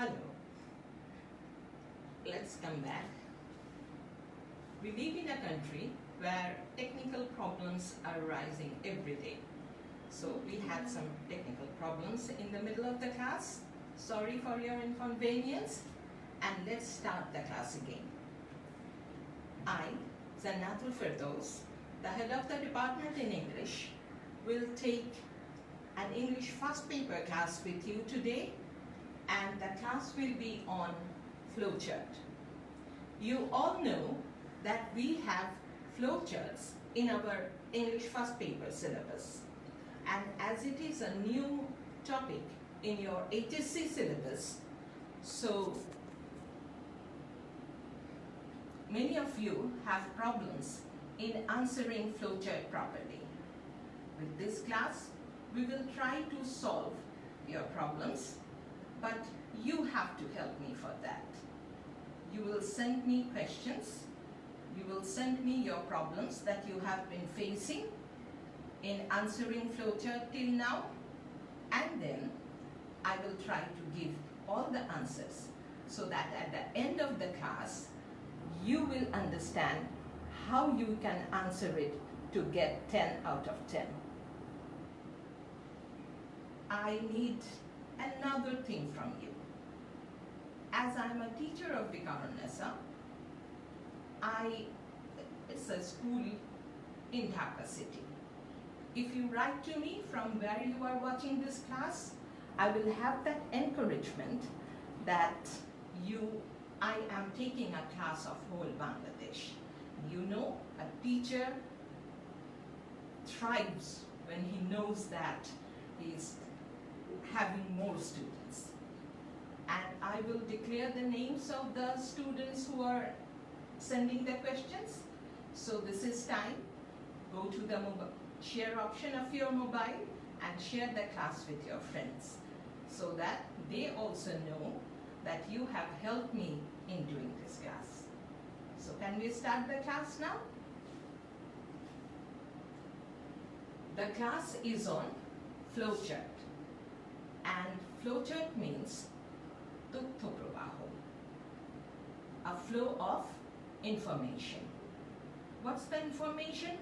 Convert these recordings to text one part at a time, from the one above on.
Hello. Let's come back. We live in a country where technical problems are rising every day. So we had some technical problems in the middle of the class. Sorry for your inconvenience. And let's start the class again. I, Zannatul Firdaus, the head of the department in English, will take an English first paper class with you today, and the class will be on flowchart. You all know that we have flowcharts in our English first paper syllabus, and as it is a new topic in your HSC syllabus, so many of you have problems in answering flowchart properly. With this class, we will try to solve your problems, but you have to help me for that. You will send me questions, you will send me your problems that you have been facing in answering flowchart till now, and then I will try to give all the answers so that at the end of the class, you will understand how you can answer it to get 10 out of 10. I need another thing from you. As I'm a teacher of Bikarunnisa, it's a school in Dhaka city. If you write to me from where you are watching this class, I will have that encouragement that I am taking a class of whole Bangladesh. You know, a teacher thrives when he knows that he's having more students. And I will declare the names of the students who are sending the questions. So this is time. Go to the share option of your mobile and share the class with your friends so that they also know that you have helped me in doing this class. So can we start the class now? The class is on flowchart. And flowchart means Tuttho Prabaho, a flow of information. What's the information?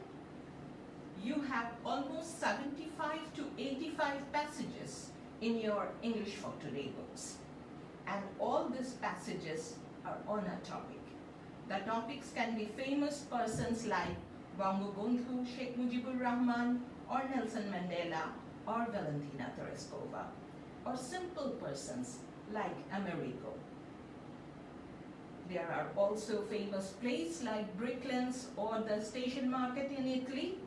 You have almost 75 to 85 passages in your English for Today books. And all these passages are on a topic. The topics can be famous persons like Bangabandhu Sheikh Mujibur Rahman, or Nelson Mandela, or Valentina Tereshkova, or simple persons like Amerigo. There are also famous places like Bricklands or the Station Market in Italy,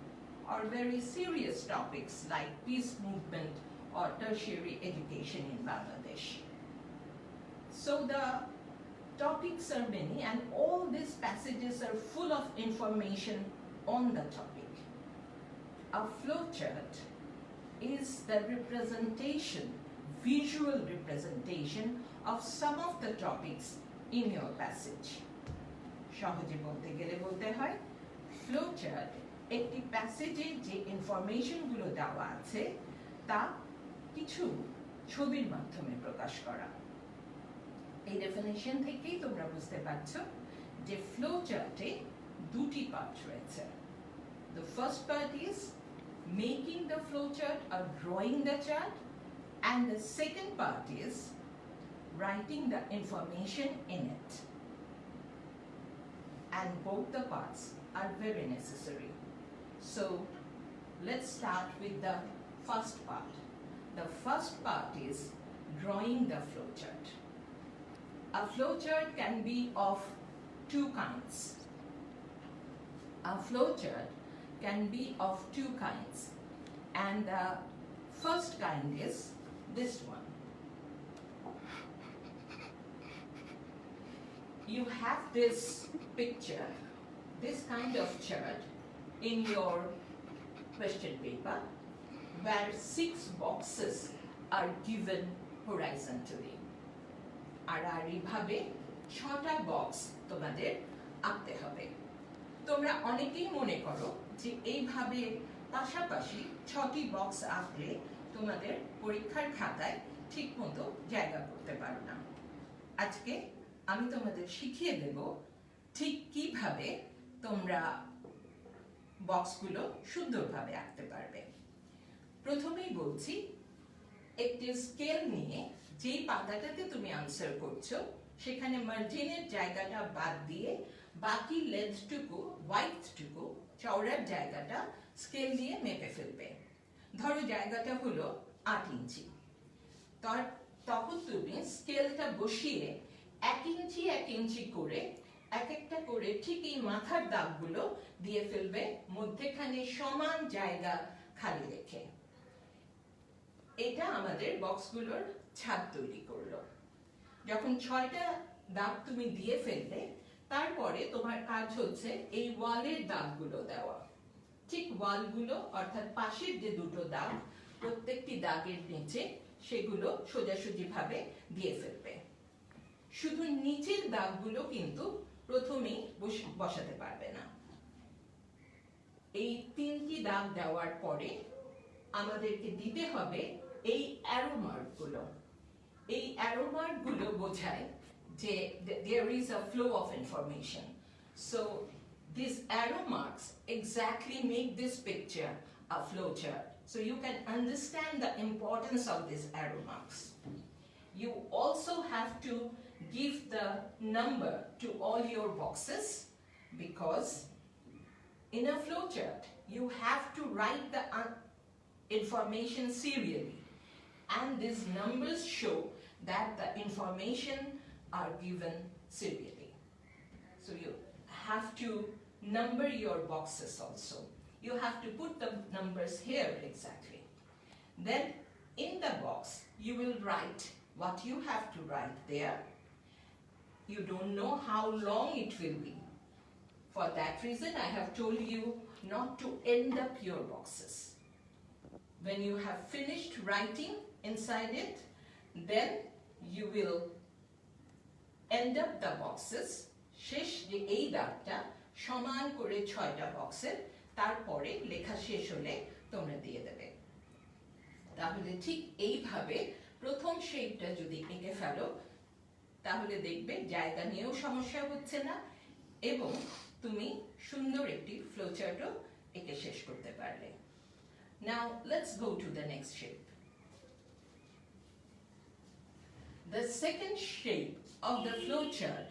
or very serious topics like peace movement or tertiary education in Bangladesh. So the topics are many, and all these passages are full of information on the topic. A flowchart is the representation, visual representation of some of the topics in your passage. সহজে বলতে গেলে বলতে হয় flowchart একটি প্যাসেজে যে ইনফরমেশনগুলো দেওয়া আছে তা কিছু ছবির মাধ্যমে প্রকাশ করা। এই ডেফিনিশন থেকেই তোমরা বুঝতে পারছো যে flowchart-এ দুটি পার্ট রয়েছে। The first part is making the flowchart or drawing the chart, and the second part is writing the information in it. And both the parts are very necessary. So let's start with the first part. The first part is drawing the flowchart. A flowchart can be of two kinds. A flowchart can be of two kinds, and the first kind is this one. You have this picture, this kind of chart in your question paper where 6 boxes are given horizontally. আর এইভাবে 6টা box তোমাদের আঁকতে হবে। তোমরা অনেকেই মনে করো যে এইভাবে পাশাপাশি 6টি বক্স আঁকলে তোমাদের পরীক্ষার খাতায় ঠিকমতো জায়গা করতে পারো না। আজকে আমি তোমাদের শিখিয়ে দেব ঠিক কিভাবে তোমরা বক্সগুলো সুন্দরভাবে আঁকতে পারবে। প্রথমেই বলছি, একটি স্কেল নিয়ে যেই পাতাটাতে তুমি আনসার করছো সেখানে মার্জিনের জায়গাটা বাদ দিয়ে বাকি লেন্থটুকু, ওয়াইডটুকু, চওড়ার জায়গাটা স্কেল দিয়ে মেপে ফেলবে। ধরো জায়গাটা হলো 8 ইঞ্চি। তখন তুমি স্কেলটা বসিয়ে 1 ইঞ্চি 1 ইঞ্চি করে এক একটা করে ঠিক এই মাথার দাগগুলো দিয়ে ফেলবে, মধ্যেখানে সমান জায়গা খালি রেখে। এটা আমাদের বক্সগুলোর ছাদ তৈরি করলো। যখন 6টা দাগ তুমি দিয়ে ফেললে, তারপরে তোমার কাজ হচ্ছে এই ওয়ালের দাগগুলো দেওয়া। ঠিক ওয়ালগুলো অর্থাৎ পাশের যে দুটো দাগ, প্রত্যেকটি দাগের নিচে সেগুলো সোজাসুজি ভাবে দিয়ে ফেলবে। শুধু নিচের দাগগুলো কিন্তু প্রথমেই বসাতে পারবে না। এই 3টি দাগ দেওয়ার পরে আমাদেরকে দিতে হবে এই অ্যারো মার্কগুলো। এই অ্যারো মার্কগুলো বোঝায় যে there is a flow of information. So these arrow marks exactly make this picture a flow chart. So you can understand the importance of these arrow marks. You also have to give the number to all your boxes, because in a flow chart you have to write the information serially, and these numbers show that the information are given serially. So you have to number your boxes also. You have to put the numbers here exactly. Then in the box you will write what you have to write there. You don't know how long it will be. For that reason I have told you not to end up your boxes. When you have finished writing inside it, then you will end up the boxes. শেষ যে এই দাগটা সমান করে 6টা বক্সের, তারপরে লেখা শেষ হলে তোমরা দিয়ে দেবে। তাহলে ঠিক এইভাবে প্রথম শেপটা যদি এঁকে ফেলো, তাহলে দেখবে জায়গা নিয়েও সমস্যা হচ্ছে না এবং তুমি সুন্দর একটি ফ্লোচার্টও এঁকে শেষ করতে পারলে। Now let's go to the next shape. The second shape of the flowchart,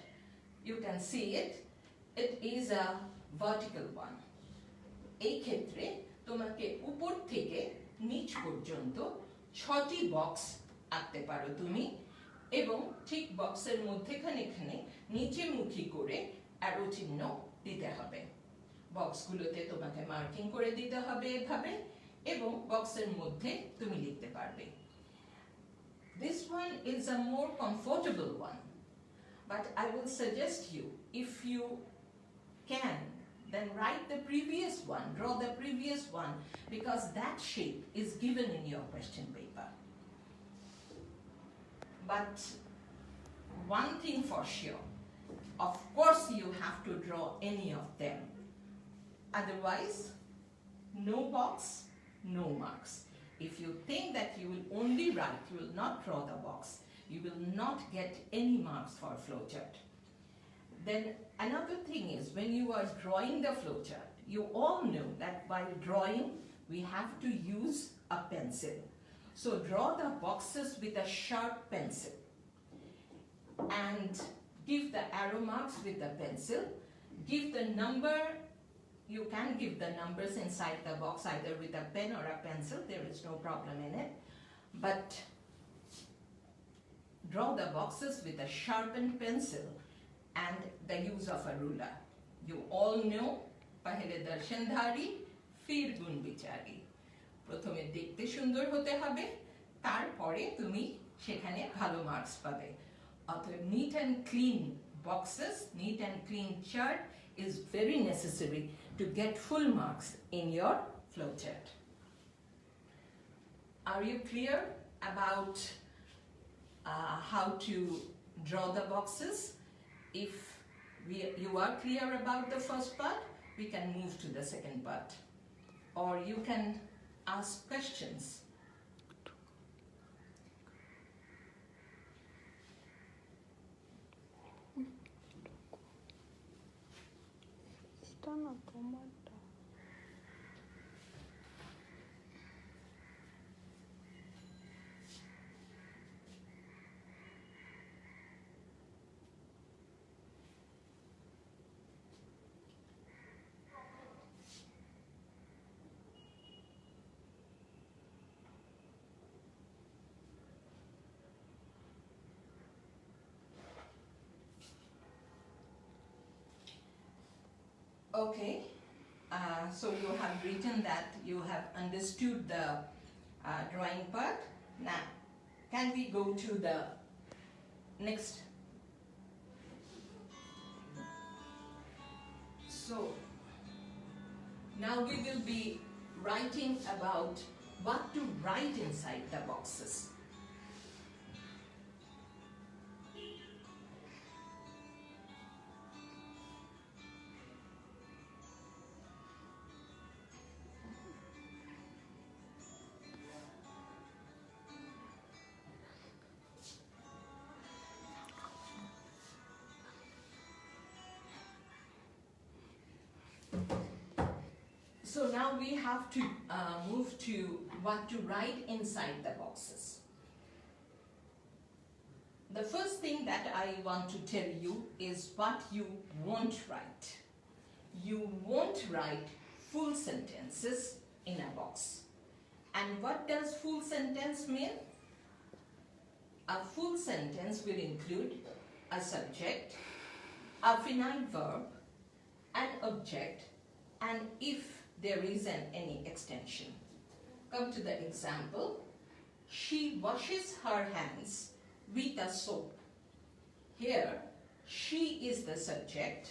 you can see it, it is a vertical one. এই ক্ষেত্রে তোমাকে উপর থেকে নিচ পর্যন্ত 6টি বক্স আঁকতে পারো তুমি, এবং ঠিক বক্সের মধ্যেখানে নিচে মুখী করে অ্যারো চিহ্ন দিতে হবে। বক্সগুলোতে তোমাকে মার্কিং করে দিতে হবে এভাবে, এবং বক্সের মধ্যে তুমি লিখতে পারবে। This one is a more comfortable one, but I will suggest you, if you can, then write the previous one, draw the previous one, because that shape is given in your question paper. But one thing for sure, of course you have to draw any of them. Otherwise, no box, no marks. If you think that you will only write, you will not draw the box, you will not get any marks for flowchart. Then another thing is, when you are drawing the flowchart, you all know that while drawing we have to use a pencil. So draw the boxes with a sharp pencil and give the arrow marks with the pencil. Give the number, you can give the numbers inside the box either with a pen or a pencil, there is no problem in it. But draw the boxes with a sharpened pencil and the use of a ruler. You all know, pahle darshandhari, fir gun bichari. প্রথমে দেখতে সুন্দর হতে হবে, তারপরে তুমি সেখানে ভালো marks পাবে। অতএব neat and clean boxes, neat and clean chart is very necessary to get full marks in your flowchart. Are you clear about how to draw the boxes? If you are clear about the first part, we can move to the second part, or you can ask questions. আমারটা না তোমারটা। Okay, so you have written that you have understood the drawing part. Now, can we go to the next? So, now we will be writing about what to write inside the boxes. So now we have to move to what to write inside the boxes. The first thing that I want to tell you is what you won't write. You won't write full sentences in a box. And what does full sentence mean? A full sentence will include a subject, a finite verb, an object, and if there is any extension. Come to the example. She washes her hands with a soap. Here, she is the subject,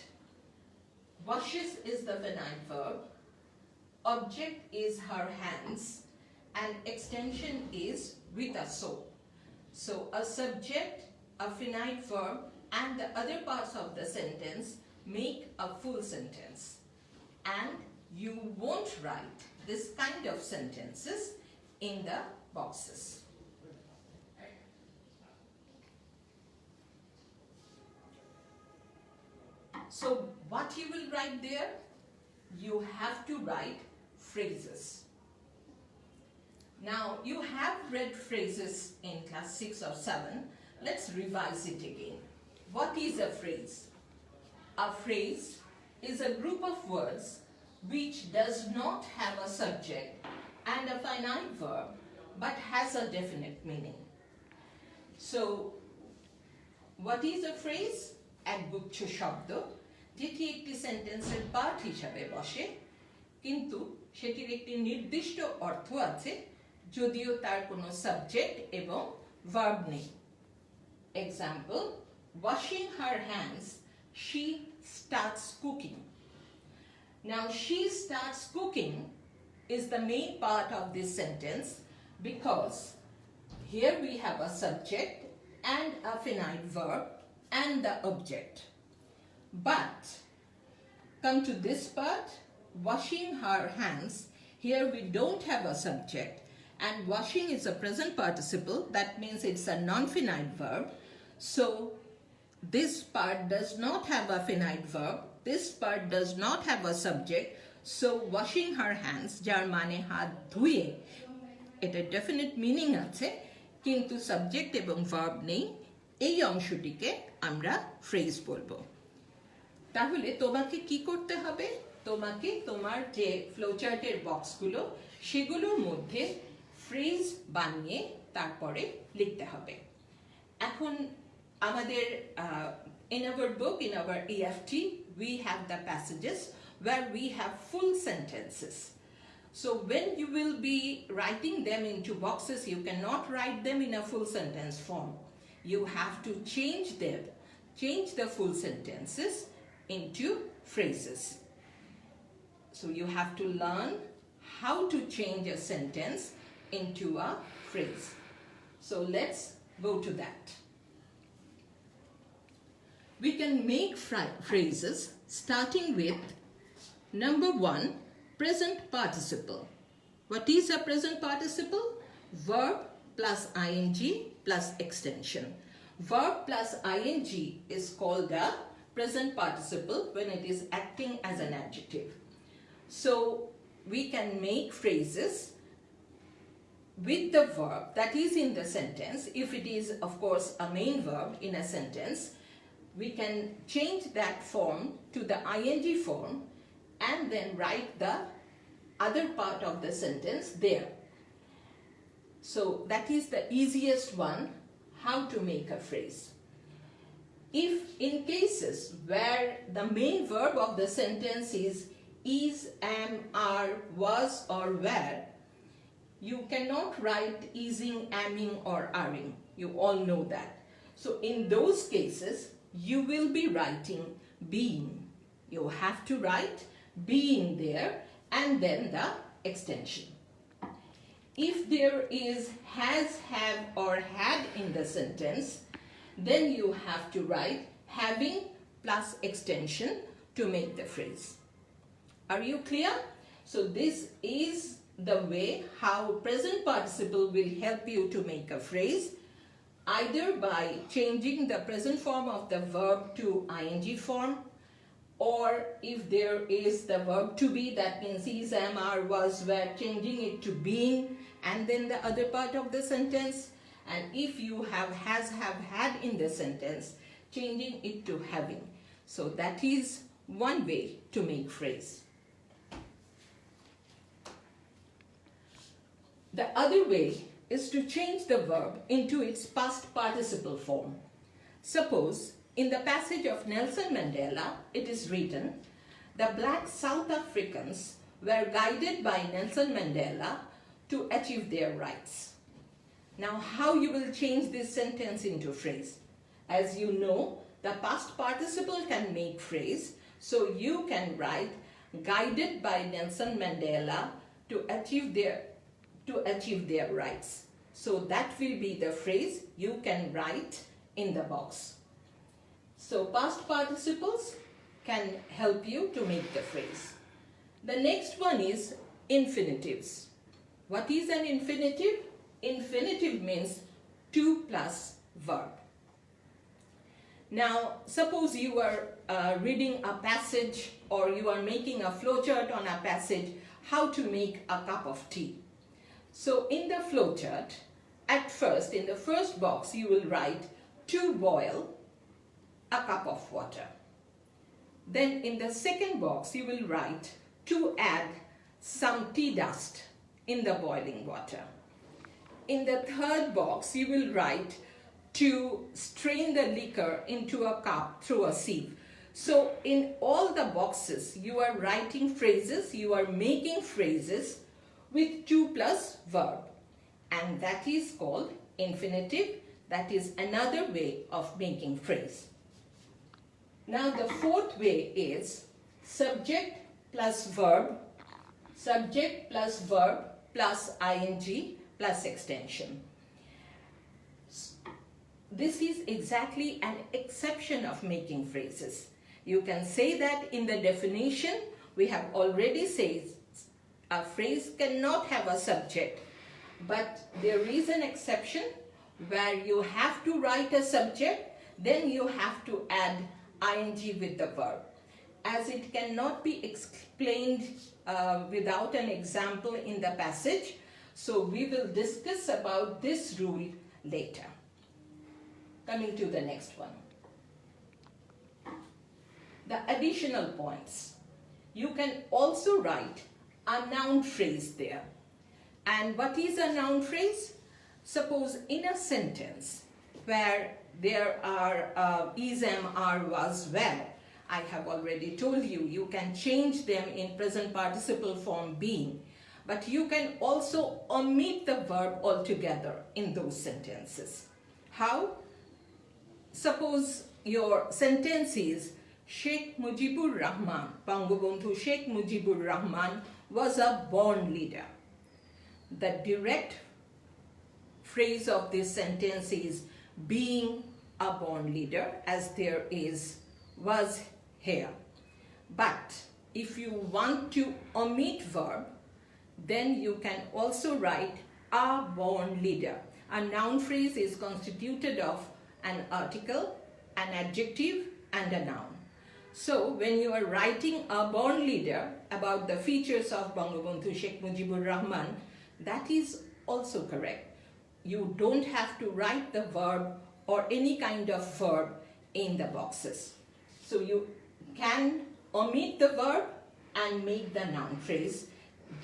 washes is the finite verb, object is her hands, and extension is with a soap. So a subject, a finite verb, and the other parts of the sentence make a full sentence. And you won't write this kind of sentences in the boxes. So what you will write there? You have to write phrases. Now you have read phrases in class 6 or 7. Let's revise it again. What is a phrase? A phrase is a group of words which does not have a subject and a finite verb but has a definite meaning. So, what is a phrase? একগুচ্ছ শব্দ যেটি একটি সেন্টেন্সের part হিসাবে বসে, কিন্তু সেটির একটি নির্দিষ্ট অর্থ আছে যদিও তার কোনো সাবজেক্ট এবং ভার্ব নেই। Example, washing her hands, she starts cooking. Now, she starts cooking is the main part of this sentence because here we have a subject and a finite verb and the object. But come to this part, washing her hands, here we don't have a subject and washing is a present participle, that means it's a non-finite verb. So this part does not have a finite verb, this part does not have a subject, so washing her hands, jar mane hath dhuye, এটা definite meaning আছে কিন্তু subject এবং verb নেই, এই অংশটিকে আমরা phrase বলবো। তাহলে তোমাকে কি করতে হবে? তোমাকে তোমার যে ফ্লোচার্টের বক্সগুলো সেগুলোর মধ্যে ফ্রেজ বানিয়ে তারপরে লিখতে হবে। এখন আমাদের in our book, in our EFT, we have the passages where we have full sentences. So when you will be writing them into boxes, you cannot write them in a full sentence form. You have to change the full sentences into phrases. So you have to learn how to change a sentence into a phrase. So let's go to that. We can make phrases starting with number 1, present participle. What is a present participle? Verb plus ing plus extension. Verb plus ing is called a present participle when it is acting as an adjective. So we can make phrases with the verb that is in the sentence. If it is, of course, a main verb in a sentence, we can change that form to the ing form and then write the other part of the sentence there. So that is the easiest one, how to make a phrase. If in cases where the main verb of the sentence is, am, are, was, or were, you cannot write ising, aming, or aring. You all know that. So in those cases, you will be writing being. You have to write being there and then the extension. If there is has, have, or had in the sentence, then you have to write having plus extension to make the phrase. Are you clear? So this is the way how present participle will help you to make a phrase, either by changing the present form of the verb to ing form, or if there is the verb to be, that means is, am, are, was, were, changing it to being and then the other part of the sentence. And if you have has, have, had in the sentence, changing it to having. So that is one way to make phrase. The other way is to change the verb into its past participle form. Suppose in the passage of Nelson Mandela, it is written, the black South Africans were guided by Nelson Mandela to achieve their rights. Now, how you will change this sentence into phrase? As you know, the past participle can make phrase, so you can write guided by Nelson Mandela to achieve their rights. So that will be the phrase you can write in the box. So past participles can help you to make the phrase. The next one is infinitives. What is an infinitive? Infinitive means to plus verb. Now, suppose you are reading a passage or you are making a flowchart on a passage, how to make a cup of tea. So in the flowchart, at first, in the first box, you will write to boil a cup of water. Then in the second box, you will write to add some tea dust in the boiling water. In the third box, you will write to strain the liquor into a cup through a sieve. So in all the boxes, you are writing phrases, you are making phrases with to plus verb. And that is called infinitive. That is another way of making phrase. Now the fourth way is subject plus verb plus ing plus extension. This is exactly an exception of making phrases. You can say that in the definition we have already said a phrase cannot have a subject, but there is an exception where you have to write a subject, then you have to add ing with the verb. As it cannot be explained without an example in the passage, so we will discuss about this rule later. Coming to the next one. The additional points. You can also write a noun phrase there. And what is a noun phrase? Suppose in a sentence where there are is, am, are, was, were, I have already told you, you can change them in present participle form being. But you can also omit the verb altogether in those sentences. How? Suppose your sentence is Sheikh Mujibur Rahman, Bangabandhu Sheikh Mujibur Rahman was a born leader. The direct phrase of this sentence is being a born leader, as there is was here. But if you want to omit verb, then you can also write a born leader. A noun phrase is constituted of an article, an adjective, and a noun. So when you are writing a born leader about the features of Bangabandhu Sheikh Mujibur Rahman, that is also correct. You don't have to write the verb or any kind of verb in the boxes. So you can omit the verb and make the noun phrase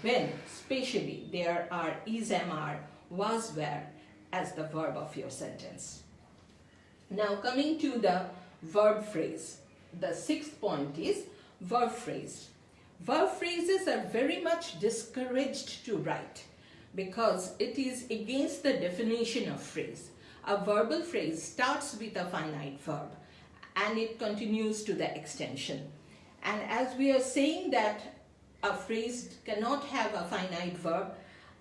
when spatially there are is, am, are, was, were as the verb of your sentence. Now coming to the verb phrase. The sixth point is verb phrase. Verb phrases are very much discouraged to write because it is against the definition of phrase. A verbal phrase starts with a finite verb and it continues to the extension. And as we are saying that a phrase cannot have a finite verb,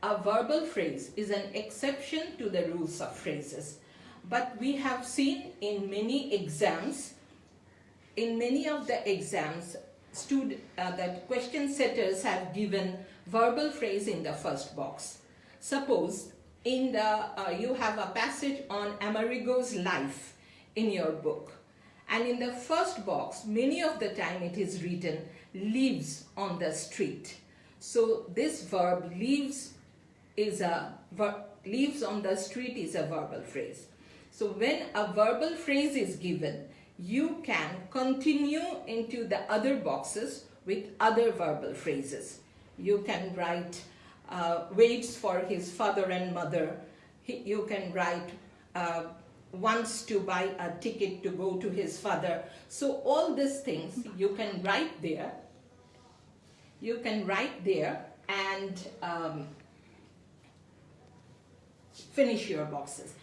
a verbal phrase is an exception to the rules of phrases. But we have seen in many exams, in many of the exams, that question setters have given verbal phrase in the first box. Suppose in the you have a passage on Amerigo's life in your book, and in the first box, many of the time it is written lives on the street. So this verb lives on the street is a verbal phrase. So when a verbal phrase is given, you can continue into the other boxes with other verbal phrases. You can write waits for his father and mother. You can write wants to buy a ticket to go to his father. So all these things you can write there. You can write there and finish your boxes.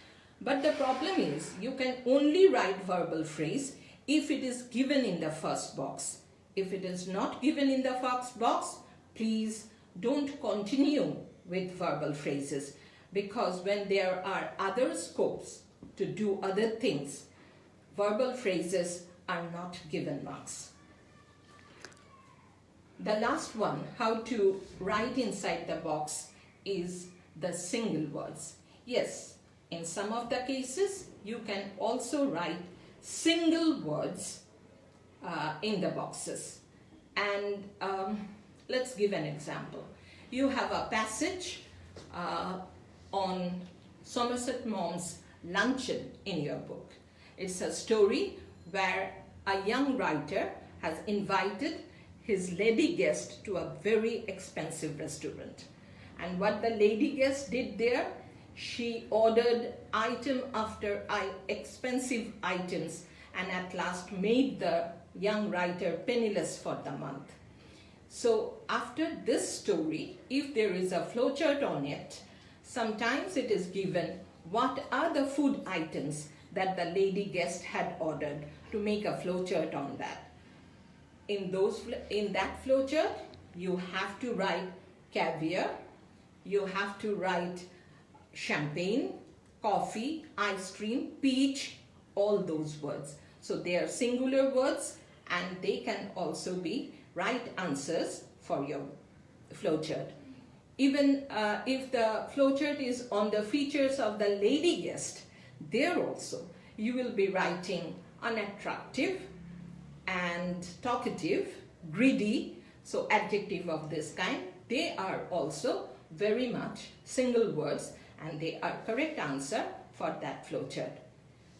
But the problem is you can only write verbal phrase if it is given in the first box. If it is not given in the first box, please don't continue with verbal phrases, because when there are other scopes to do other things, verbal phrases are not given marks. The last one, how to write inside the box, is the single words. Yes, in some of the cases, you can also write single words in the boxes. And let's give an example. You have a passage on Somerset Maugham's luncheon in your book. It's a story where a young writer has invited his lady guest to a very expensive restaurant. And what the lady guest did there, she ordered item after expensive items and at last made the young writer penniless for the month. So after this story, if there is a flowchart on it, sometimes it is given what are the food items that the lady guest had ordered to make a flowchart on that. In that flowchart, you have to write caviar, you have to write champagne, coffee, ice cream, peach, all those words. So they are singular words and they can also be right answers for your flowchart. Even if the flowchart is on the features of the lady guest, there also you will be writing unattractive and talkative, greedy, so adjective of this kind. They are also very much single words and they are correct answer for that flowchart.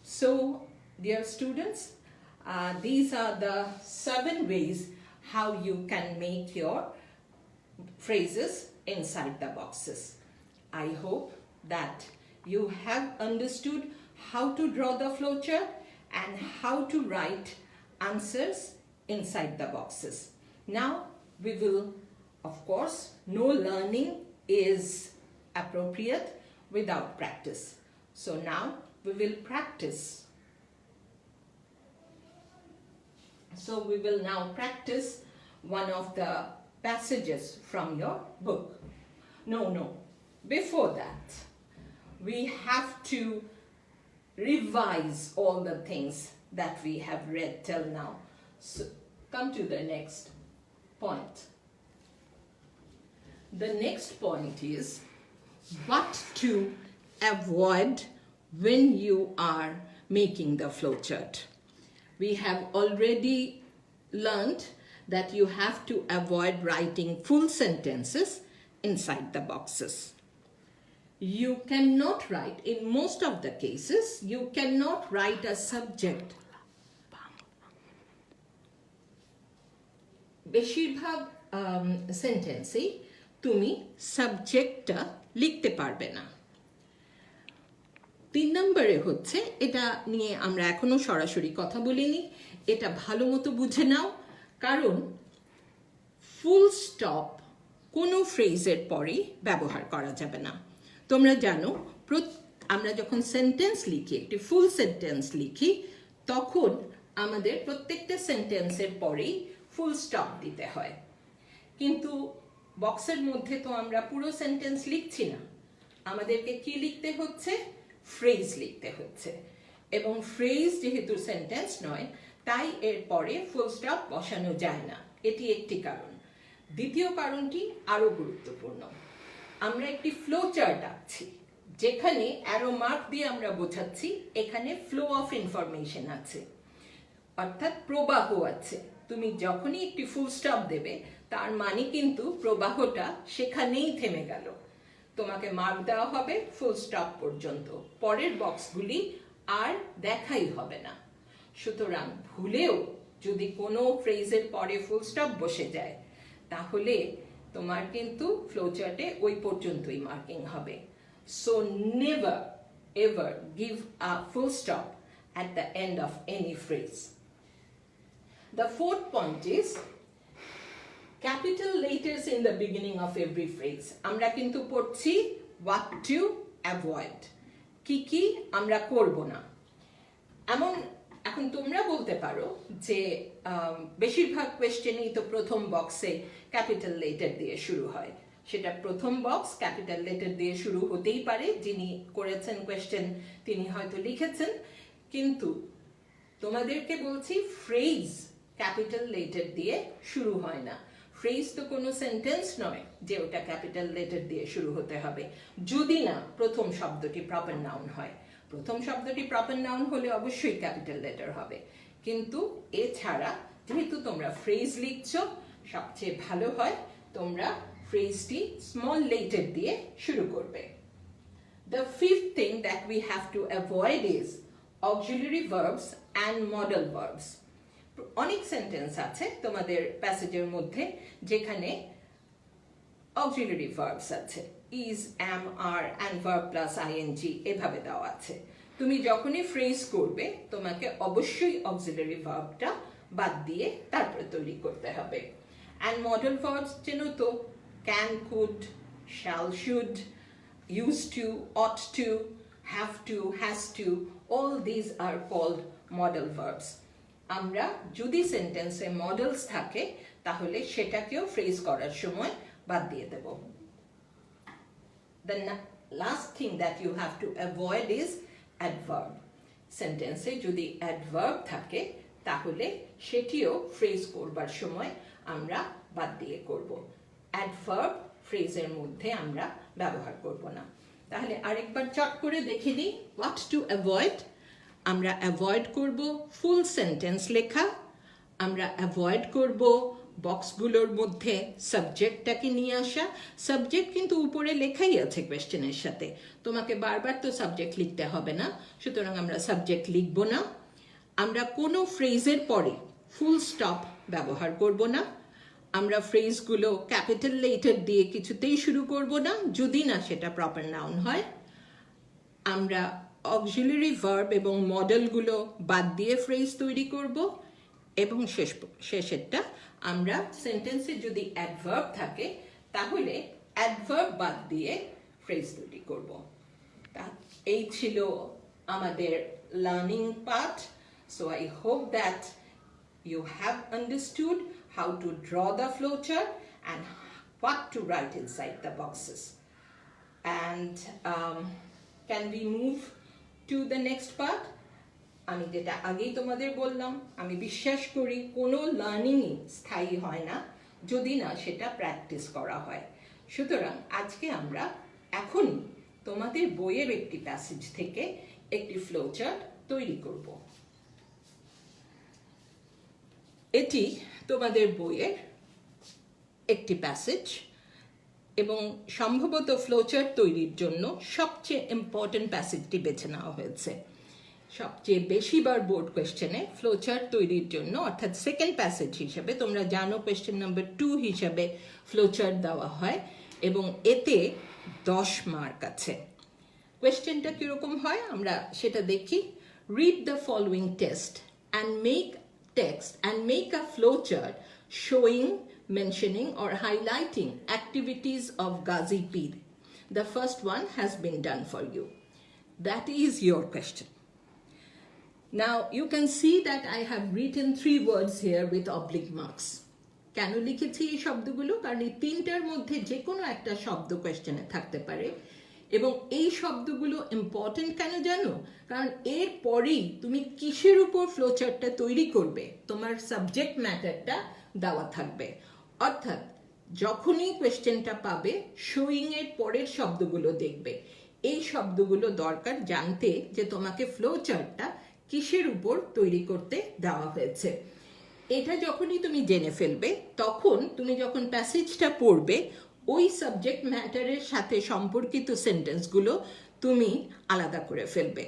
So dear students, these are the 7 ways how you can make your phrases inside the boxes. I hope that you have understood how to draw the flowchart and how to write answers inside the boxes. Now we will, of course, no learning is appropriate without practice. So now we will practice. So we will now practice one of the passages from your book. No. Before that, we have to revise all the things that we have read till now. So come to the next point. The next point is what to avoid when you are making the flowchart. We have already learned that you have to avoid writing full sentences inside the boxes. You cannot write, in most of the cases, you cannot write a subject. বেশিরভাগ সেন্টেন্সেই তুমি সাবজেক্টটা লিখতে পারবে না। 3 নম্বরে হচ্ছে, এটা নিয়ে আমরা এখনো সরাসরি কথা বলিনি, এটা ভালো মতো বুঝে নাও, কারণ ফুল স্টপ কোনো ফ্রেজের পরেই ব্যবহার করা যাবে না। তোমরা জানো, আমরা যখন সেন্টেন্স লিখি, একটি ফুল সেন্টেন্স লিখি, তখন আমাদের প্রত্যেকটা সেন্টেন্সের পরেই ফুল স্টপ দিতে হয়। কিন্তু বক্সের মধ্যে তো আমরা পুরো সেন্টেন্স লিখছি না, আমাদেরকে কি লিখতে হচ্ছে? ফ্রেজ লিখতে হচ্ছে। এবং ফ্রেজ যেহেতু সেন্টেন্স নয়, তাই এর পরে ফুল স্টপ বসানো যায় না। এটি একটি কারণ। দ্বিতীয় কারণটি আরো গুরুত্বপূর্ণ। আমরা একটি ফ্লো চার্ট আঁকছি, যেখানে অ্যারো মার্ক দিয়ে আমরা বোঝাচ্ছি এখানে ফ্লো অফ ইনফরমেশন আছে, অর্থাৎ প্রবাহ আছে। তুমি যখনই একটি ফুল স্টপ দেবে, তার মানে কিন্তু প্রবাহটা সেখানেই থেমে গেল। তোমাকে মার্ক দেওয়া হবে ফুল স্টপ পর্যন্ত, পরের বক্সগুলি আর দেখাই হবে না। সুতরাং ভুলেও যদি কোনো ফ্রেজের পরে ফুল স্টপ বসে যায়, তাহলে তোমার কিন্তু ফ্লোচার্টে ওই পর্যন্তই মার্কিং হবে। So never ever give a full stop at the end of any phrase. The fourth point is capital letters in the beginning of every phrase. আমরা কিন্তু পড়ছি what to avoid, কি আমরা করব না। এখন তোমরা বলতে পারো যে বেশিরভাগ কোয়েশ্চেনই তো প্রথম বক্সে ক্যাপিটাল লেটার দিয়ে শুরু হয়। সেটা প্রথম বক্স ক্যাপিটাল লেটার দিয়ে শুরু হতেই পারে, যিনি করেছেন কোয়েশ্চেন তিনি হয়তো লিখেছেন, কিন্তু তোমাদেরকে বলছি ফ্রেজ ক্যাপিটাল লেটার দিয়ে শুরু হয় না। ফ্রেজ তো কোনো সেন্টেন্স নয় যে ওটা ক্যাপিটাল লেটার দিয়ে শুরু হতে হবে, যদি না প্রথম শব্দটি প্রপার নাউন হয়। প্রথম শব্দটি প্রপার নাউন হলে অবশ্যই ক্যাপিটাল লেটার হবে, কিন্তু এছাড়া যেহেতু তোমরা ফ্রেজ লিখছো, সবচেয়ে ভালো হয় তোমরা ফ্রেজটি স্মল লেটার দিয়ে শুরু করবে। The fifth thing that we have to avoid is auxiliary verbs and modal verbs. অনেক সেন্টেন্স আছে তোমাদের প্যাসেজের মধ্যে যেখানে auxiliary verbs আছে, is, am, are, and verb plus ing এভাবে দেওয়া আছে। তুমি যখনই ফ্রেজ করবে, তোমাকে অবশ্যই auxiliary verbটা বাদ দিয়ে তারপরে তৈরি করতে হবে। And modal verbs চেনো তো, can, could, shall, should, used to, ought to, have to, has to, all these are called modal verbs. আমরা যদি সেন্টেন্সে মডেলস থাকে, তাহলে সেটাকেও ফ্রেজ করার সময় বাদ দিয়ে দেব। The last thing that you have to avoid is adverb. সেন্টেন্সে যদি adverb থাকে, তাহলে সেটিও ফ্রেজ করবার সময় আমরা বাদ দিয়ে করব। adverb ফ্রেজের মধ্যে আমরা ব্যবহার করব না। তাহলে আরেকবার চট করে দেখে দিই। what to avoid, আমরা অ্যাভয়েড করব ফুল সেন্টেন্স লেখা, আমরা অ্যাভয়েড করব বক্সগুলোর মধ্যে সাবজেক্টটাকে নিয়ে আসা। সাবজেক্ট কিন্তু উপরে লেখাই আছে কোয়েশ্চেনের সাথে, তোমাকে বারবার তো সাবজেক্ট লিখতে হবে না, সুতরাং আমরা সাবজেক্ট লিখব না। আমরা কোনো ফ্রেজের পরে ফুল স্টপ ব্যবহার করব না। আমরা ফ্রেজগুলো ক্যাপিটাল লেটার দিয়ে কিছুতেই শুরু করব না, যদি না সেটা প্রপার নাউন হয়। আমরা অক্সিলারি ভার্ব এবং মডেলগুলো বাদ দিয়ে ফ্রেজ তৈরি করব। এবং শেষেরটা, আমরা সেন্টেন্সে যদি অ্যাডভার্ব থাকে, তাহলে অ্যাডভার্ব বাদ দিয়ে ফ্রেজ তৈরি করব। এই ছিল আমাদের learning part. So I hope that you have understood how to draw the flowchart and what to write inside the boxes. And can we move to the next part? আমি যেটা আগেই তোমাদের বললাম, আমি বিশ্বাস করি কোনো লার্নিংই স্থায়ী হয় না যদি না সেটা প্র্যাকটিস করা হয়। সুতরাং আজকে আমরা এখনই তোমাদের বইয়ের একটি প্যাসেজ থেকে একটি ফ্লোচার্ট তৈরি করব। এটি তোমাদের বইয়ের একটি প্যাসেজ এবং সম্ভবত ফ্লোচার্ট তৈরির জন্য সবচেয়ে ইম্পর্টেন্ট প্যাসেজটি বেছে নেওয়া হয়েছে। সবচেয়ে বেশিবার বোর্ড কোয়েশ্চেনে ফ্লোচার্ট তৈরির জন্য অর্থাৎ সেকেন্ড প্যাসেজ হিসেবে, তোমরা জানো কোয়েশ্চেন নাম্বার 2 হিসাবে ফ্লোচার্ট দেওয়া হয় এবং এতে 10 মার্ক আছে। কোয়েশ্চেনটা কিরকম হয় আমরা সেটা দেখি। Read the following text and make a flowchart showing, mentioning or highlighting activities of Ghazi Pir. The first one has been done for you. That is your question. Now you can see that I have written 3 words here with oblique marks. কেন লিখেছি এই শব্দগুলো? কারণ এই তিনটার মধ্যে যে কোনো একটা শব্দ কোয়েশ্চেনে থাকতে পারে এবং এই শব্দগুলো ইম্পর্টেন্ট কেন জানো? কারণ এর পরেই তুমি কিসের উপর ফ্লোচার্টটা তৈরি করবে তোমার সাবজেক্ট ম্যাটারটা দেওয়া থাকবে। অর্থাৎ যখনই কোয়েশ্চেনটা পাবে শোয়িং এর পরের শব্দগুলো দেখবে। এই শব্দগুলো দরকার জানতে যে তোমাকে ফ্লোচার্টটা কিসের উপর তৈরি করতে দেওয়া হয়েছে। এটা যখনই তুমি জেনে ফেলবে তখন তুমি যখন প্যাসেজটা পড়বে ওই সাবজেক্ট ম্যাটারের সাথে সম্পর্কিত সেন্টেন্সগুলো তুমি আলাদা করে ফেলবে।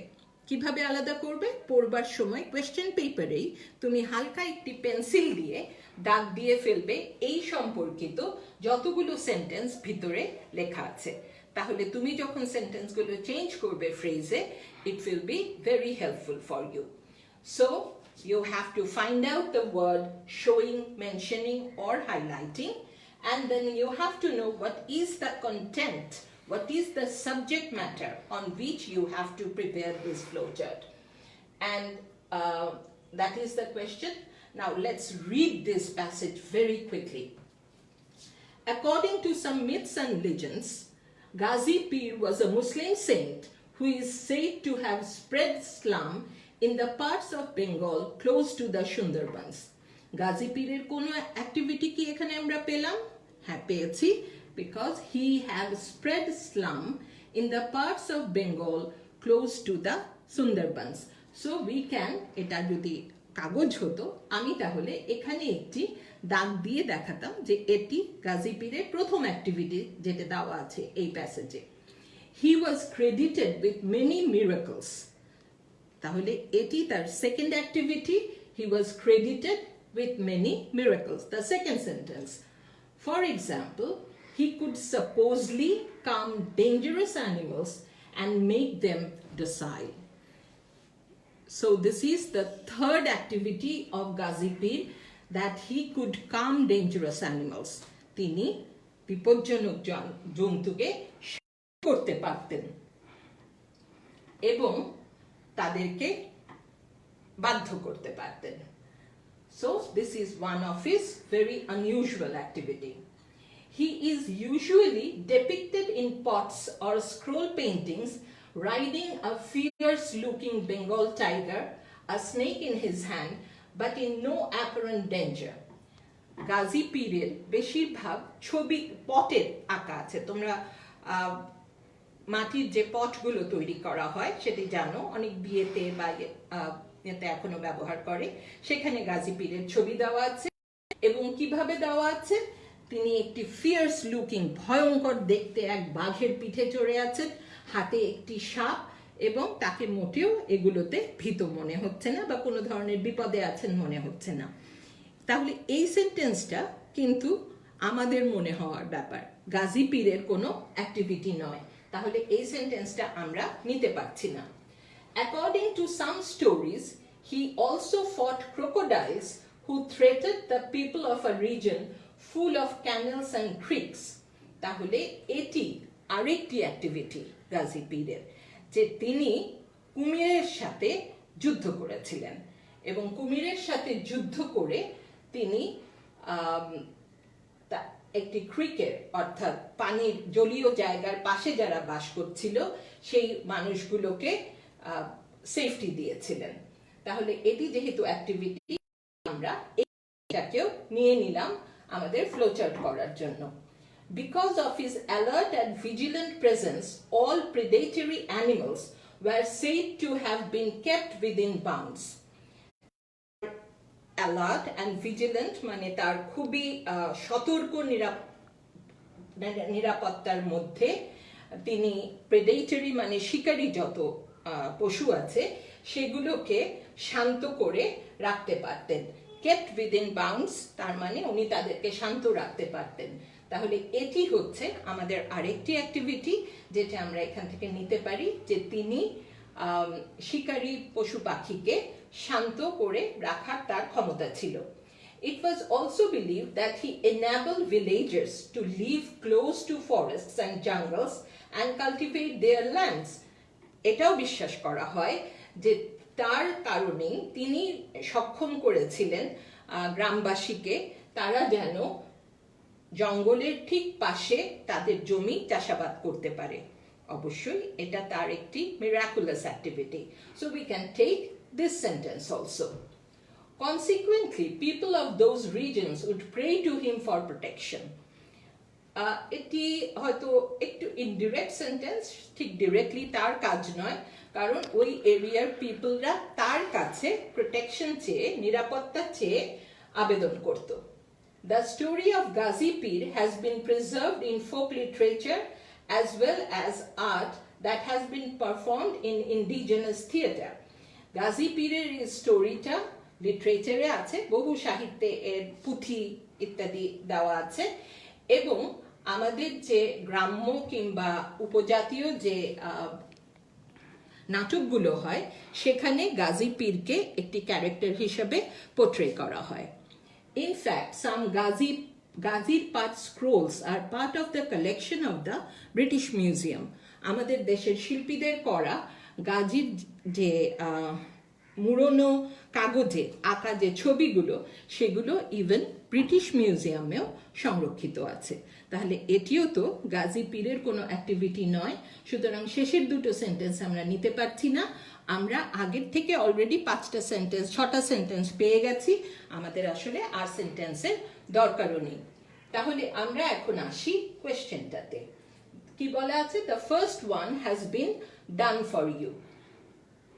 কিভাবে আলাদা করবে? পড়বার সময় কোয়েশ্চেন পেপারেই তুমি হালকা একটি পেন্সিল দিয়ে দাগ দিয়ে ফেলবে এই সম্পর্কিত যতগুলো সেন্টেন্স ভিতরে লেখা আছে। তাহলে তুমি যখন সেন্টেন্সগুলো চেঞ্জ করবে ফ্রেজে, it will be very helpful for you. So you have to find out the word showing, mentioning or highlighting, and then you have to know what is the content, what is the subject matter on which you have to prepare this flowchart. And that is the question. Now let's read this passage very quickly. According to some myths and legends, Ghazi Pir was a Muslim saint who is said to have spread Islam in the parts of Bengal close to the Sundarbans. Ghazi Pirer কোনো activity কি এখানে আমরা পেলাম? হ্যাঁ পেয়েছি, because he had spread Islam in the parts of Bengal close to the Sundarbans. So we can, এটা যদি কাগজ হতো আমি তাহলে এখানে একটি দাগ দিয়ে দেখাতাম যে এটি গাজী পীরের প্রথম অ্যাক্টিভিটি যেটা দেওয়া আছে এই প্যাসেজে। He was credited with many miracles. তাহলে এটি তার second activity, he was credited with many miracles. The second sentence, for example, he could supposedly calm dangerous animals and make them docile. So this is the third activity of Ghazi Pir, that he could calm dangerous animals. তিনি বিপজ্জনক জন্তুকে করতে পারতেন এবং তাদেরকে বাধ্য করতে পারতেন। So this is one of his very unusual activity. He is usually depicted in pots or scroll paintings riding a fierce-looking Bengal tiger, a snake in his hand, but in no apparent danger. Gazi পীরের বেশিরভাগ ছবি পটে আঁকা আছে। তোমরা মাটির যে পটগুলো তৈরি করা হয় সেটি জানো, অনেক বিয়েতে বা এতে এখনো ব্যবহার করে। সেখানে গাজী পীরের ছবি দেওয়া আছে এবং কিভাবে দেওয়া আছে? তিনি একটি ফিয়ার্স লুকিং, ভয়ঙ্কর দেখতে এক বাঘের পিঠে চড়ে আছেন, হাতে একটি সাপ, এবং তাকে মোটেও এগুলোতে ভীত মনে হচ্ছে না বা কোনো ধরনের বিপদে আছেন মনে হচ্ছে না। তাহলে এই সেন্টেন্সটা কিন্তু আমাদের মনে হওয়ার ব্যাপার, গাজী পীরের কোনো অ্যাক্টিভিটি নয়। তাহলে এই সেন্টেন্সটা আমরা নিতে পারছি না। According to some stories, he also fought crocodiles who threatened the people of a region full of canals and creeks. তাহলে এটি আরেকটি অ্যাক্টিভিটি গাজী পীরের, যে তিনি কুমিরের সাথে যুদ্ধ করেছিলেন এবং কুমিরের সাথে যুদ্ধ করে তিনি একটি ক্রিকের অর্থাৎ পানির জলীয় জায়গার পাশে যারা বাস করছিল সেই মানুষগুলোকে সেফটি দিয়েছিলেন। তাহলে এটি যেহেতু অ্যাক্টিভিটি, আমরা এটাকেও নিয়ে নিলাম আমাদের ফ্লোচার্ট করার জন্য। Because of his alert and vigilant presence, all predatory animals were said to have been kept within bounds. Alert and vigilant, মানে তার খুবই সতর্ক নিরাপত্তার মধ্যে তিনি প্রেডেটরি মানে শিকারী যত পশু আছে সেগুলোকে শান্ত করে রাখতে পারতেন। কেপ্ট উইদিন বাউন্ডস, তার মানে উনি তাদেরকে শান্ত রাখতে পারতেন। তাহলে এটি হচ্ছে আমাদের আরেকটি অ্যাক্টিভিটি যেটা আমরা এখান থেকে নিতে পারি, যে তিনি শিকারী পশু পাখিকে শান্ত করে রাখার তার ক্ষমতা ছিল। It was also believed that he enabled villagers to live close to forests and jungles and cultivate their lands. এটাও বিশ্বাস করা হয় যে তার কারণে তিনি সক্ষম করেছিলেন গ্রামবাসীকে তারা যেন জঙ্গলের ঠিক পাশে তাদের জমি চাষাবাদ করতে পারে। অবশ্যই এটা তার একটি miraculous activity. So we can take this sentence also. Consequently, people of those regions would pray to him for protection. এটি হয়তো একটু ইনডিরেক্ট সেন্টেন্স, ঠিক ডিরেক্টলি তার কাজ নয়, কারণ ওই এরিয়ার পিপলরা তার কাছে প্রোটেকশন চেয়ে, নিরাপত্তা চেয়ে আবেদন করত। The story of Ghazi Pir has been preserved in folk literature as well as art that has been performed in indigenous theatre. Ghazi Pirer স্টোরিটা লিটারেচারে আছে, বহু সাহিত্যে এর পুঁথি ইত্যাদি দেওয়া আছে, এবং আমাদের যে গ্রাম্য কিংবা উপজাতীয় যে নাটকগুলো হয় সেখানে গাজী পীরকে একটি ক্যারেক্টার হিসেবে পোট্রে করা হয়। In fact, some Ghazi Path scrolls are part of the collection of the British Museum. আমাদের দেশের শিল্পীদের করা গাজীর যে মুড়নো কাগজে আঁকা যে ছবিগুলো সেগুলো ইভেন ব্রিটিশ মিউজিয়ামেও সংরক্ষিত আছে। তাহলে এটিও তো গাজী পীরের কোনো অ্যাক্টিভিটি নয়, সুতরাং শেষের দুটো সেন্টেন্স আমরা নিতে পারছি না। আমরা আগের থেকে অলরেডি 6টা সেন্টেন্স পেয়ে গেছি, আমাদের আসলে আর সেন্টেন্সের দরকারও নেই। তাহলে আমরা এখন আসি কোয়েশ্চেনটাতে। কি বলা আছে? The first one has been done for you.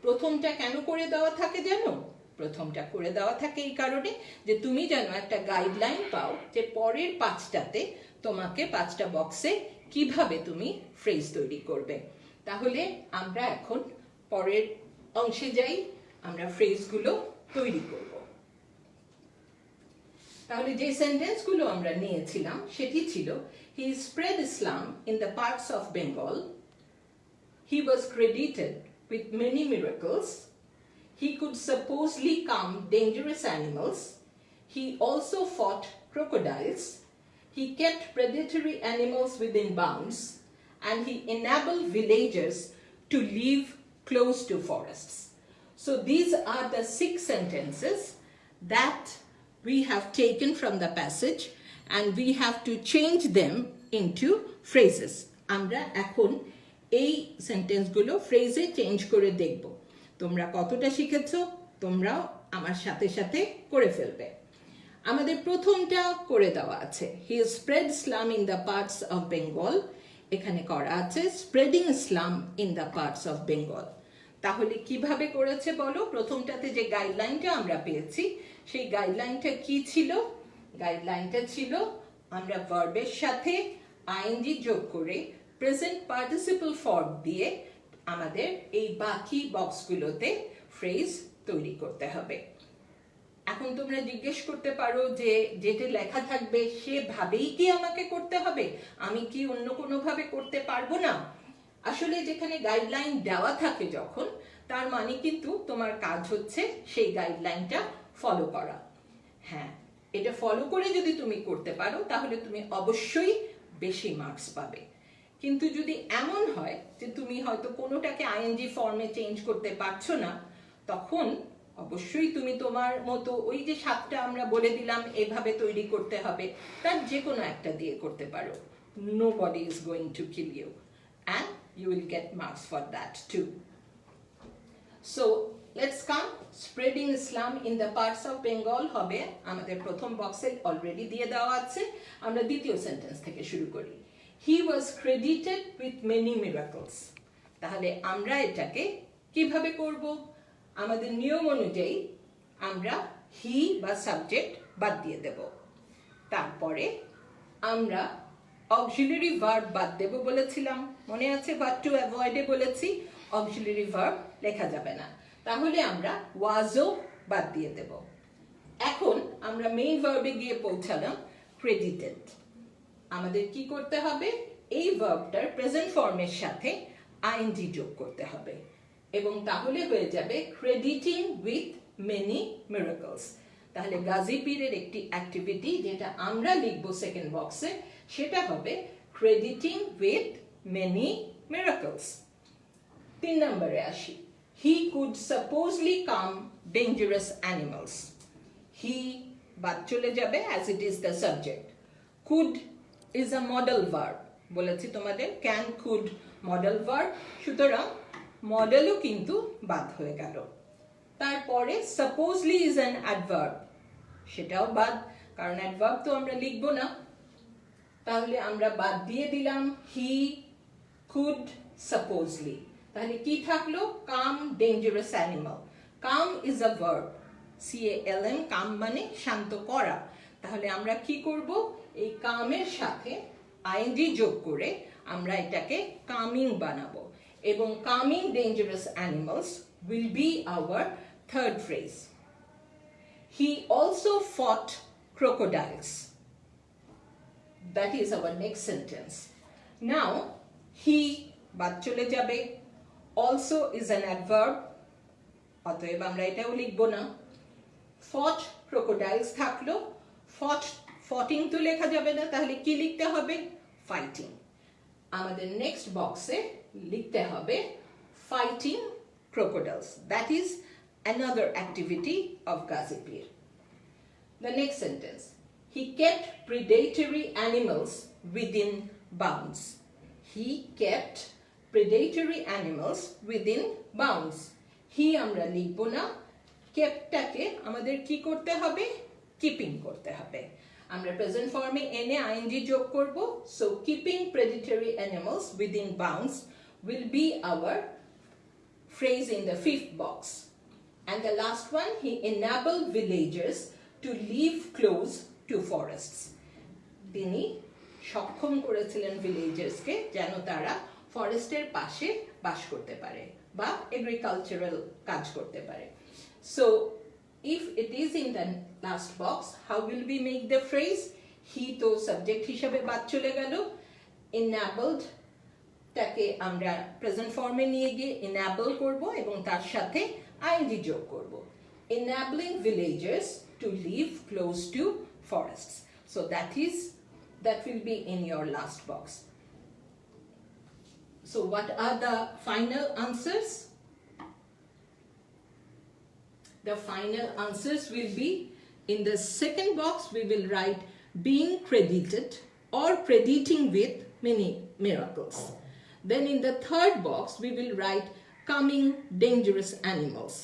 প্রথমটা কেন করে দেওয়া থাকে জানো? প্রথমটা করে দেওয়া থাকে এই কারণে যে তুমি যেন একটা গাইডলাইন পাও যে পরের 5টাতে তোমাকে 5টা বক্সে কিভাবে তুমি ফ্রেজ তৈরি করবে। তাহলে আমরা এখন পরের অংশে যাই, আমরা ফ্রেজগুলো তৈরি করব। তাহলে যে সেন্টেন্সগুলো আমরা নিয়েছিলাম সেটি ছিল, he spread Islam in the parts of Bengal, he was credited with many miracles, he could supposedly calm dangerous animals, he also fought crocodiles, he kept predatory animals within bounds, and he enabled villagers to live close to forests. So these are the 6 sentences that we have taken from the passage and we have to change them into phrases. Amra ekhon এই সেন্টেন্সগুলো ফ্রেজে change করে দেখব। তোমরা কতটা শিখেছো তোমরাও আমার সাথে সাথে করে ফেলবে। আমাদের প্রথমটা করে দেওয়া আছে, he spread Islam in the parts of Bengal, এখানে করা আছে spreading Islam in the parts of Bengal. তাহলে কিভাবে করেছে বলো? প্রথমটাতে যে গাইডলাইনটা আমরা পেয়েছি সেই গাইডলাইনটা কি ছিল? গাইডলাইনটা ছিল আমরা ভার্বের সাথে আইএনজি যোগ করে প্রেজেন্ট পার্টিসিপল ফর্ম দিয়ে আমাদের এই বাকি বক্সগুলোতে ফ্রেজ তৈরি করতে হবে। এখন তোমরা জিজ্ঞেস করতে পারো যে যেটা লেখা থাকবে সেভাবেই কি আমাকে করতে হবে, আমি কি অন্য কোনো ভাবে করতে পারবো না? আসলে যেখানে গাইডলাইন দেওয়া থাকে যখন, তার মানে কিন্তু তোমার কাজ হচ্ছে সেই গাইডলাইনটা ফলো করা। হ্যাঁ, এটা ফলো করে যদি তুমি করতে পারো তাহলে তুমি অবশ্যই বেশি মার্কস পাবে। কিন্তু যদি এমন হয় যে তুমি হয়তো কোনোটাকে আইএনজি ফর্মে চেঞ্জ করতে পারছো না, তখন অবশ্যই তুমি তোমার মতো ওই যে 7টা আমরা বলে দিলাম এভাবে তৈরি করতে হবে, তার যে কোনো একটা দিয়ে করতে পারো। Nobody is going to kill you and you will get marks for that too. So let's come. Spreading Islam in the parts of Bengal হবে আমাদের প্রথম বক্সে অলরেডি দিয়ে দেওয়া আছে। আমরা দ্বিতীয় সেন্টেন্স থেকে শুরু করি। He was credited with many miracles. তাহলে আমরা এটাকে কিভাবে করব? আমাদের নিয়ম অনুযায়ী আমরা হি বা সাবজেক্ট বাদ দিয়ে দেব। তারপরে আমরা অক্সিলারি ভার্ব বাদ দেব বলেছিলাম, মনে আছে? ভার্ব টু অ্যাভয়েডে বলেছি অক্সিলারি ভার্ব লেখা যাবে না, তাহলে আমরা ওয়াজও বাদ দিয়ে দেব। এখন আমরা মেইন ভার্বে গিয়ে পৌঁছালাম ক্রেডিটেড। আমাদের কি করতে হবে? এই ভার্বটার প্রেজেন্ট ফর্মের সাথে আইএনজি যোগ করতে হবে এবং তাহলে হয়ে যাবে ক্রেডিটিং উইথ মেনি মিরাকলস। তাহলে গাজী পীরের একটি অ্যাক্টিভিটি যেটা আমরা লিখব সেকেন্ড বক্সে, সেটা হবে ক্রেডিটিং উইথ মেনি মিরাকলস। 3 নম্বরে আসি। He could supposedly calm dangerous animals. He বাদ চলে যাবে as it is the subject. Could is a modal verb, বলেছি তোমাদের ক্যান কুড মডেল ভার্ব, সুতরাং মডেলও কিন্তু বাদ হয়ে গেল। তারপরে সাপোজলি ইজ অ্যান অ্যাডভার্ব, সেটাও বাদ, কারণ অ্যাডভার্ব তো আমরা লিখব না। তাহলে আমরা বাদ দিয়ে দিলাম হি কুড সাপোজলি। তাহলে কি থাকলো? Calm dangerous animal. Calm is a verb, CALM, calm মানে শান্ত করা। তাহলে আমরা কি করব? এই কামের সাথে আইএনজি যোগ করে আমরা এটাকে কামিং বানাবো এবং coming dangerous animals will be our third phrase. He also fought crocodiles. That is our next sentence. Now, he বাদ চলে যাবে, also is an adverb, অতএব আমরা এটাও লিখব না। fought crocodiles থাকলো, foughting তো লেখা যাবে না, তাহলে কি লিখতে হবে? fighting. আমাদের নেক্সট বক্সে লিখতে হবে fighting crocodiles. That is another activity of Ghazi Pir. The next sentence. He kept predatory animals within bounds. He kept predatory animals within bounds. He আমরা লিখব না, কেপটাকে আমাদের কি করতে হবে? কিপিং করতে হবে। আমরা প্রেজেন্ট ফর্মে এনে আইএনজি যোগ করব। So keeping predatory animals within bounds will be our phrase in the 5th box. And the last one, he enabled villagers to live close to forests. তিনি সক্ষম করেছিলেন ভিলেজার্সকে যেন তারা ফরেস্টের পাশে বাস করতে পারে বা এগ্রিকালচারাল কাজ করতে পারে। So if it is in the last box, how will we make the phrase? He তো সাবজেক্ট হিসাবে বাদ চলে গেল, enabled টাকে আমরা প্রেজেন্ট ফর্মে নিয়ে গিয়ে enable করব এবং তার সাথে ing যোগ করব। Enabling villagers to live close to forests. So that will be in your last box. So what are the final answers? The final answers will be in the second box we will write being credited or crediting with many miracles. Then in the third box we will write coming dangerous animals.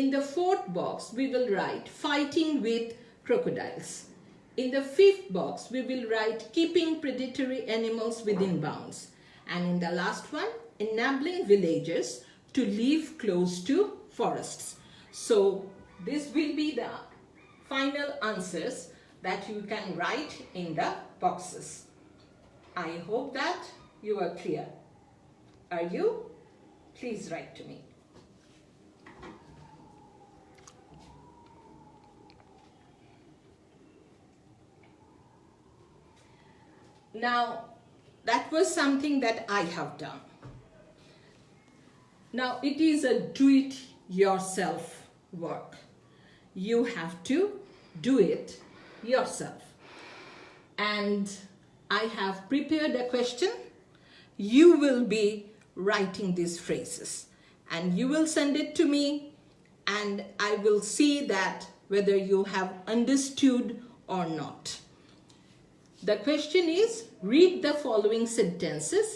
In the fourth box we will write fighting with crocodiles. In the fifth box we will write keeping predatory animals within bounds. And in the last one, enabling villagers to live close to forests. So this will be the final answers that you can write in the boxes. I hope that you are clear. Are you? Please write to me. Now, that was something that I have done. Now, it is a do-it-yourself work. You have to do it yourself. And I have prepared a question. You will be writing these phrases and you will send it to me and I will see that whether you have understood or not. The question is, read the following sentences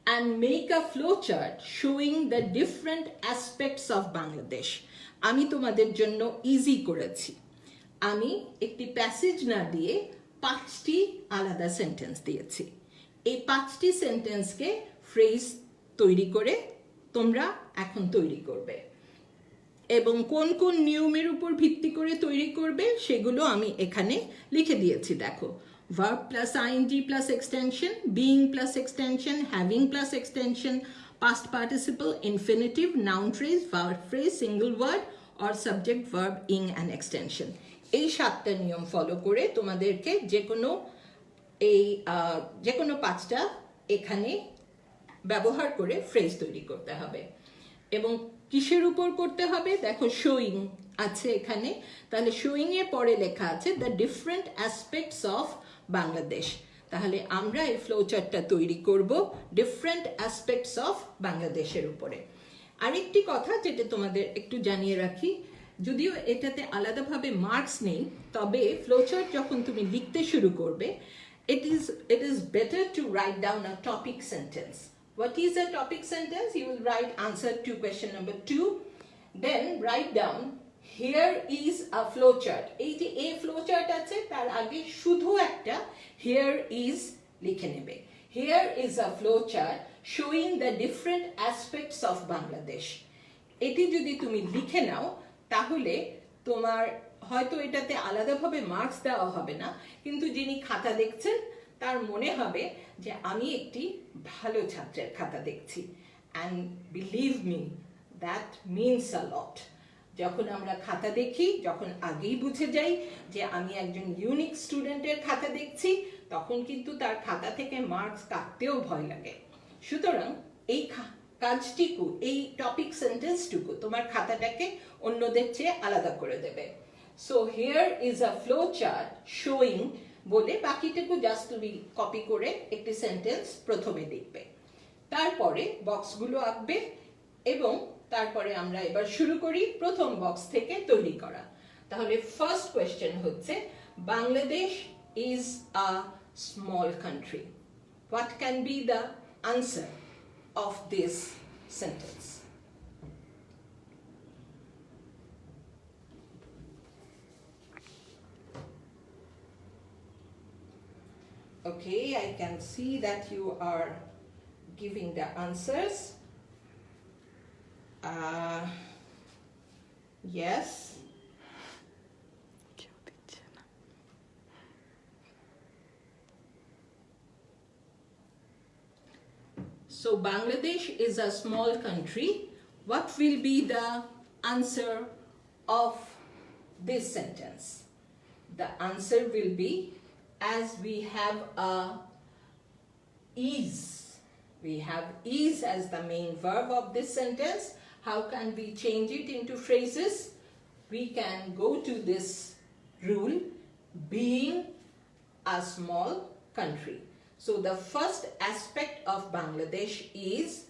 and make a flowchart showing the different aspects of Bangladesh. আমি তোমাদের জন্য easy করেছি। আমি একটি passage না দিয়ে 5টি আলাদা সেন্টেন্স দিয়েছি। এই 5টি সেন্টেন্সকে ফ্রেজ তৈরি করে তোমরা এখন তৈরি করবে। এবং কোন কোন নিয়মের উপর ভিত্তি করে তৈরি করবে সেগুলো আমি এখানে লিখে দিয়েছি দেখো verb plus ing plus extension, being plus extension, having plus extension, past participle, infinitive, noun phrase, verb phrase, single word or subject verb ing and extension. এই 7টা নিয়ম ফলো করে তোমাদেরকে যে কোনো 5টা এখানে ব্যবহার করে ফ্রেজ তৈরি করতে হবে এবং কিসের উপর করতে হবে দেখো শোয়িং আছে এখানে তাহলে শোয়িং এর পরে লেখা আছে the different aspects of Bangladesh তাহলে আমরা এই ফ্লোচার্টটা তৈরি করব ডিফারেন্ট অ্যাসপেক্টস অফ বাংলাদেশের উপরে আরেকটি কথা যেটা তোমাদের একটু জানিয়ে রাখি যদিও এটাতে আলাদাভাবে মার্কস নেই তবে ফ্লোচার্ট যখন তুমি লিখতে শুরু করবে it is better to write down a topic sentence. What is a topic sentence? You will write answer to question number 2. Then write down here is a flowchart. এই যে a flowchart আছে তার আগে শুধু একটা here is লিখে নেবে. Here is a flowchart showing the different aspects of Bangladesh. এটি যদি তুমি লিখে নাও তাহলে তোমার হয়তো এটাতে আলাদাভাবে মার্কস দেওয়া হবে না কিন্তু যিনি খাতা দেখছেন তার মনে হবে যে আমি একটি ভালো ছাত্রের খাতা দেখছি and believe me that means a lot যখন আমরা খাতা দেখি যখন আগেই বুঝে যাই যে আমি একজন ইউনিক স্টুডেন্টের খাতা দেখছি তখন কিন্তু তার খাতা থেকে মার্কস কাটতেও ভয় লাগে সুতরাং এই কাজটিকু এই টপিক সেন্টেন্সটুকু তোমার খাতাটাকে অন্যদের চেয়ে আলাদা করে দেবে So here is a flow chart showing বলে বাকিটুকু জাস্ট তুমি কপি করে একটি সেন্টেন্স প্রথমে লিখবে তারপরে বক্সগুলো আঁকবে এবং তারপরে আমরা এবার শুরু করি প্রথম বক্স থেকে তৈরি করা তাহলে ফার্স্ট কোশ্চেন হচ্ছে Bangladesh is a small country what can be the answer of this sentence Okay, I can see that you are giving the answers. Yes. So Bangladesh is a small country. What will be the answer of this sentence? The answer will be as we have is as the main verb of this sentence how can we change it into phrases we can go to this rule being a small country so the first aspect of Bangladesh is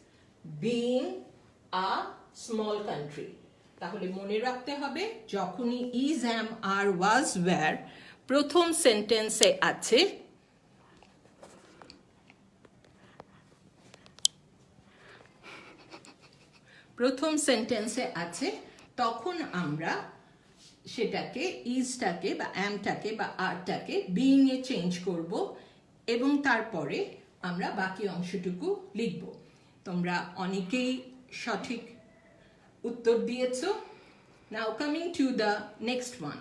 being a small country তাহলে মনে রাখতে হবে যখনই is am are was were প্রথম সেন্টেন্সে আছে তখন আমরা সেটাকে ইজটাকে বা অ্যামটাকে বা আরটাকে বিইং এ চেঞ্জ করব এবং তারপরে আমরা বাকি অংশটুকু লিখব তোমরা অনেকেই সঠিক উত্তর দিয়েছো নাও coming to the next one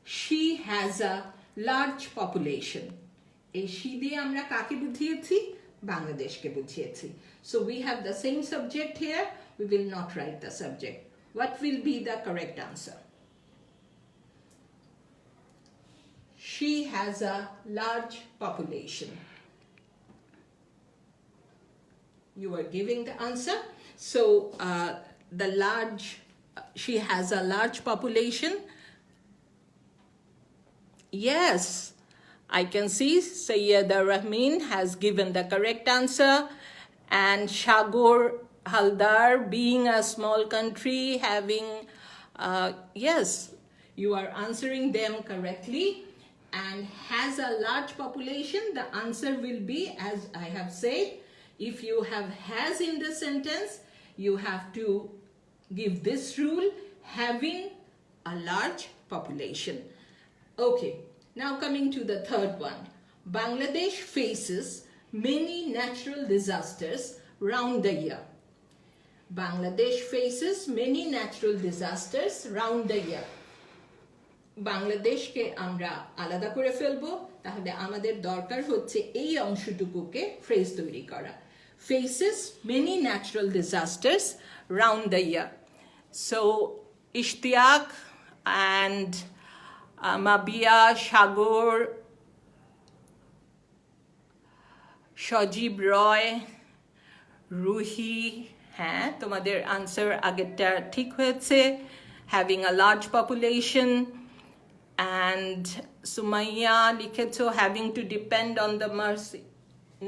She has a large population. এই she দিয়ে আমরা কাকে বুঝিয়েছি বাংলাদেশকে বুঝিয়েছি so we have the same subject here we will not write the subject what will be the correct answer she has a large population you are giving the answer so she has a large population Yes, I can see Sayyida Rahmin has given the correct answer and Shagor Haldar being a small country having yes you are answering them correctly and has a large population the answer will be as I have said if you have has in the sentence you have to give this rule having a large population Okay, now coming to the third one. Bangladesh faces many natural disasters round the year. Bangladesh faces many natural disasters round the year. বাংলাদেশকে আমরা আলাদা করে ফেলবো, তাহলে আমাদের দরকার হচ্ছে এই অংশটুকুকে ফ্রেজ তৈরি করা। Faces many natural disasters round the year. So Ishtiaq and Mabia, Shagor, Shajib Roy, Ruhi, হ্যাঁ তোমাদের আনসার আগেরটা ঠিক হয়েছে, having a large population, and Sumaya লিখেছো having to depend on the mercy.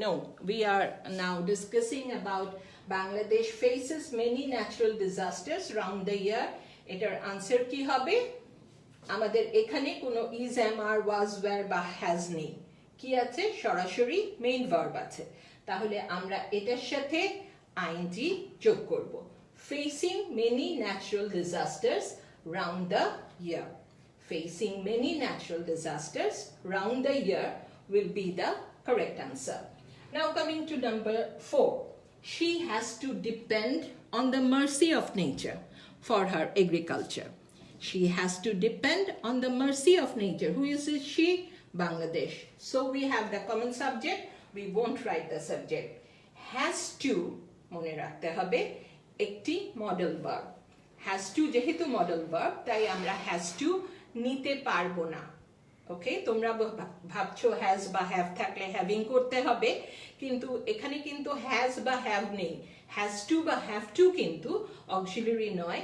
No, we are now discussing about Bangladesh faces many natural disasters round the year. এটার answer কি হবে? আমাদের এখানে কোনো is, am, are, was, were বা has নেই। কি আছে? সরাসরি মেইন ভার্ব আছে। তাহলে আমরা এটার সাথে ing যোগ করব। Facing many natural disasters round the year. Facing many natural disasters round the year will be the correct answer. Now coming to number 4. She has to depend on the mercy of nature for her agriculture. She has to depend on the mercy of nature. Who is it? She? Bangladesh. So we have the common subject. We won't write the subject. Has to, মনে রাখতে হবে, একটি model verb. Has to যেহেতু model verb, তাই আমরা has to নিতে পারবো না। ওকে, তোমরা ভাবছো হ্যাজ বা হ্যাভ থাকলে হ্যাভিং করতে হবে, কিন্তু এখানে কিন্তু হ্যাজ বা হ্যাভ নেই। হ্যাজ টু বা হ্যাভ টু কিন্তু অক্সিলারি নয়,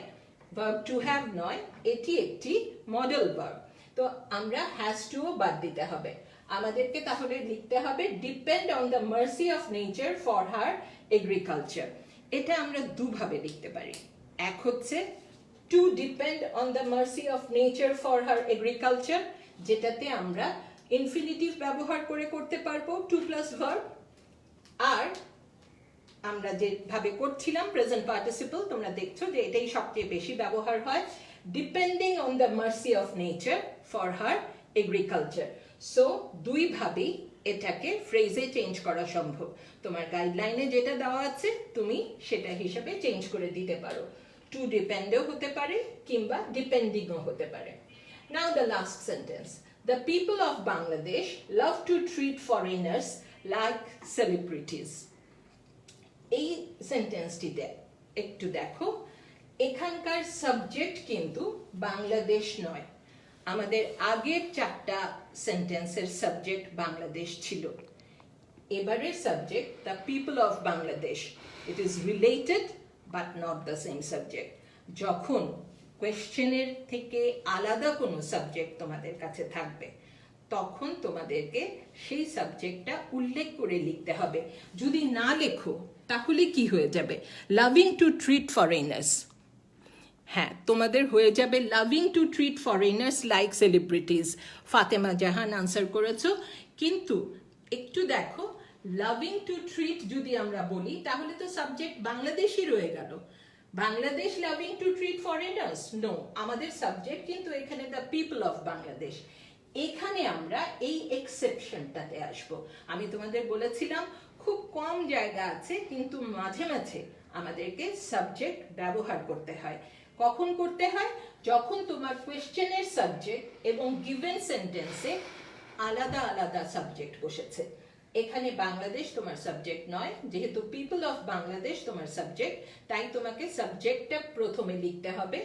ভার্ব টু হ্যাভ নয়, এটি একটি মডেল ভার্ব। তো আমরা হ্যাজ টুও বাদ দিতে হবে। আমাদেরকে তাহলে লিখতে হবে depend on the mercy of nature for her agriculture. এটা আমরা দুভাবে লিখতে পারি। এক হচ্ছে to depend on the mercy of nature for her agriculture, যেটাতে আমরা ইনফিনিটিভ ব্যবহার করে করতে পারবো টু প্লাস ভার্ব। আর আমরা যেভাবে করছিলাম প্রেজেন্ট পার্টিসিপল, তোমরা দেখছো যে এটাই সবচেয়ে বেশি ব্যবহার হয়, depending on the mercy of nature for her agriculture. So দুইভাবেই এটাকে ফ্রেজে চেঞ্জ করা সম্ভব। তোমার গাইডলাইনে যেটা দেওয়া আছে তুমি সেটা হিসাবে চেঞ্জ করে দিতে পারো। টু ডিপেন্ডও হতে পারে কিংবা ডিপেন্ডিংও হতে পারে। Now the last sentence. The people of Bangladesh love to treat foreigners like celebrities. এই সেন্টেন্সটিতে একটু দেখো, এখানকার সাবজেক্ট কিন্তু বাংলাদেশ নয়। আমাদের আগের চারটা সেন্টেন্সের সাবজেক্ট বাংলাদেশ ছিল। এবারের subject the people of Bangladesh. It is related but not the same subject. যখন কোয়েশ্চেনের থেকে আলাদা কোনো সাবজেক্ট তোমাদের কাছে থাকবে, তখন তোমাদেরকে সেই সাবজেক্টটা উল্লেখ করে লিখতে হবে। যদি না লেখো তাহলে কি হয়ে যাবে? Loving to treat foreigners. হ্যাঁ, তোমাদের হয়ে যাবে loving to treat foreigners like celebrities. Fatema Jahan answer করেছো, কিন্তু একটু দেখো, লাভিং টু ট্রিট যদি আমরা বলি তাহলে তো সাবজেক্ট বাংলাদেশই রয়ে গেল। Bangladesh loving to treat foreigners? No, আমাদের সাবজেক্ট কিন্তু এখানে দ্য পিপল অফ বাংলাদেশ। এখানে আমরা এই এক্সেপশনটাতে আসব। আমি তোমাদের বলেছিলাম খুব কম জায়গা আছে, কিন্তু মাঝে মাঝে আমাদেরকে সাবজেক্ট ব্যবহার করতে হয়। কখন করতে হয়? যখন তোমার কোয়েশ্চেনের সাবজেক্ট এবং গিভেন সেন্টেন্সে আলাদা আলাদা সাবজেক্ট বসেছে। এখানে বাংলাদেশ তোমার সাবজেক্ট নয়, যেহেতু পিপল অফ বাংলাদেশ তোমার সাবজেক্ট, তাই তোমাকে সাবজেক্টটা প্রথমে লিখতে হবে,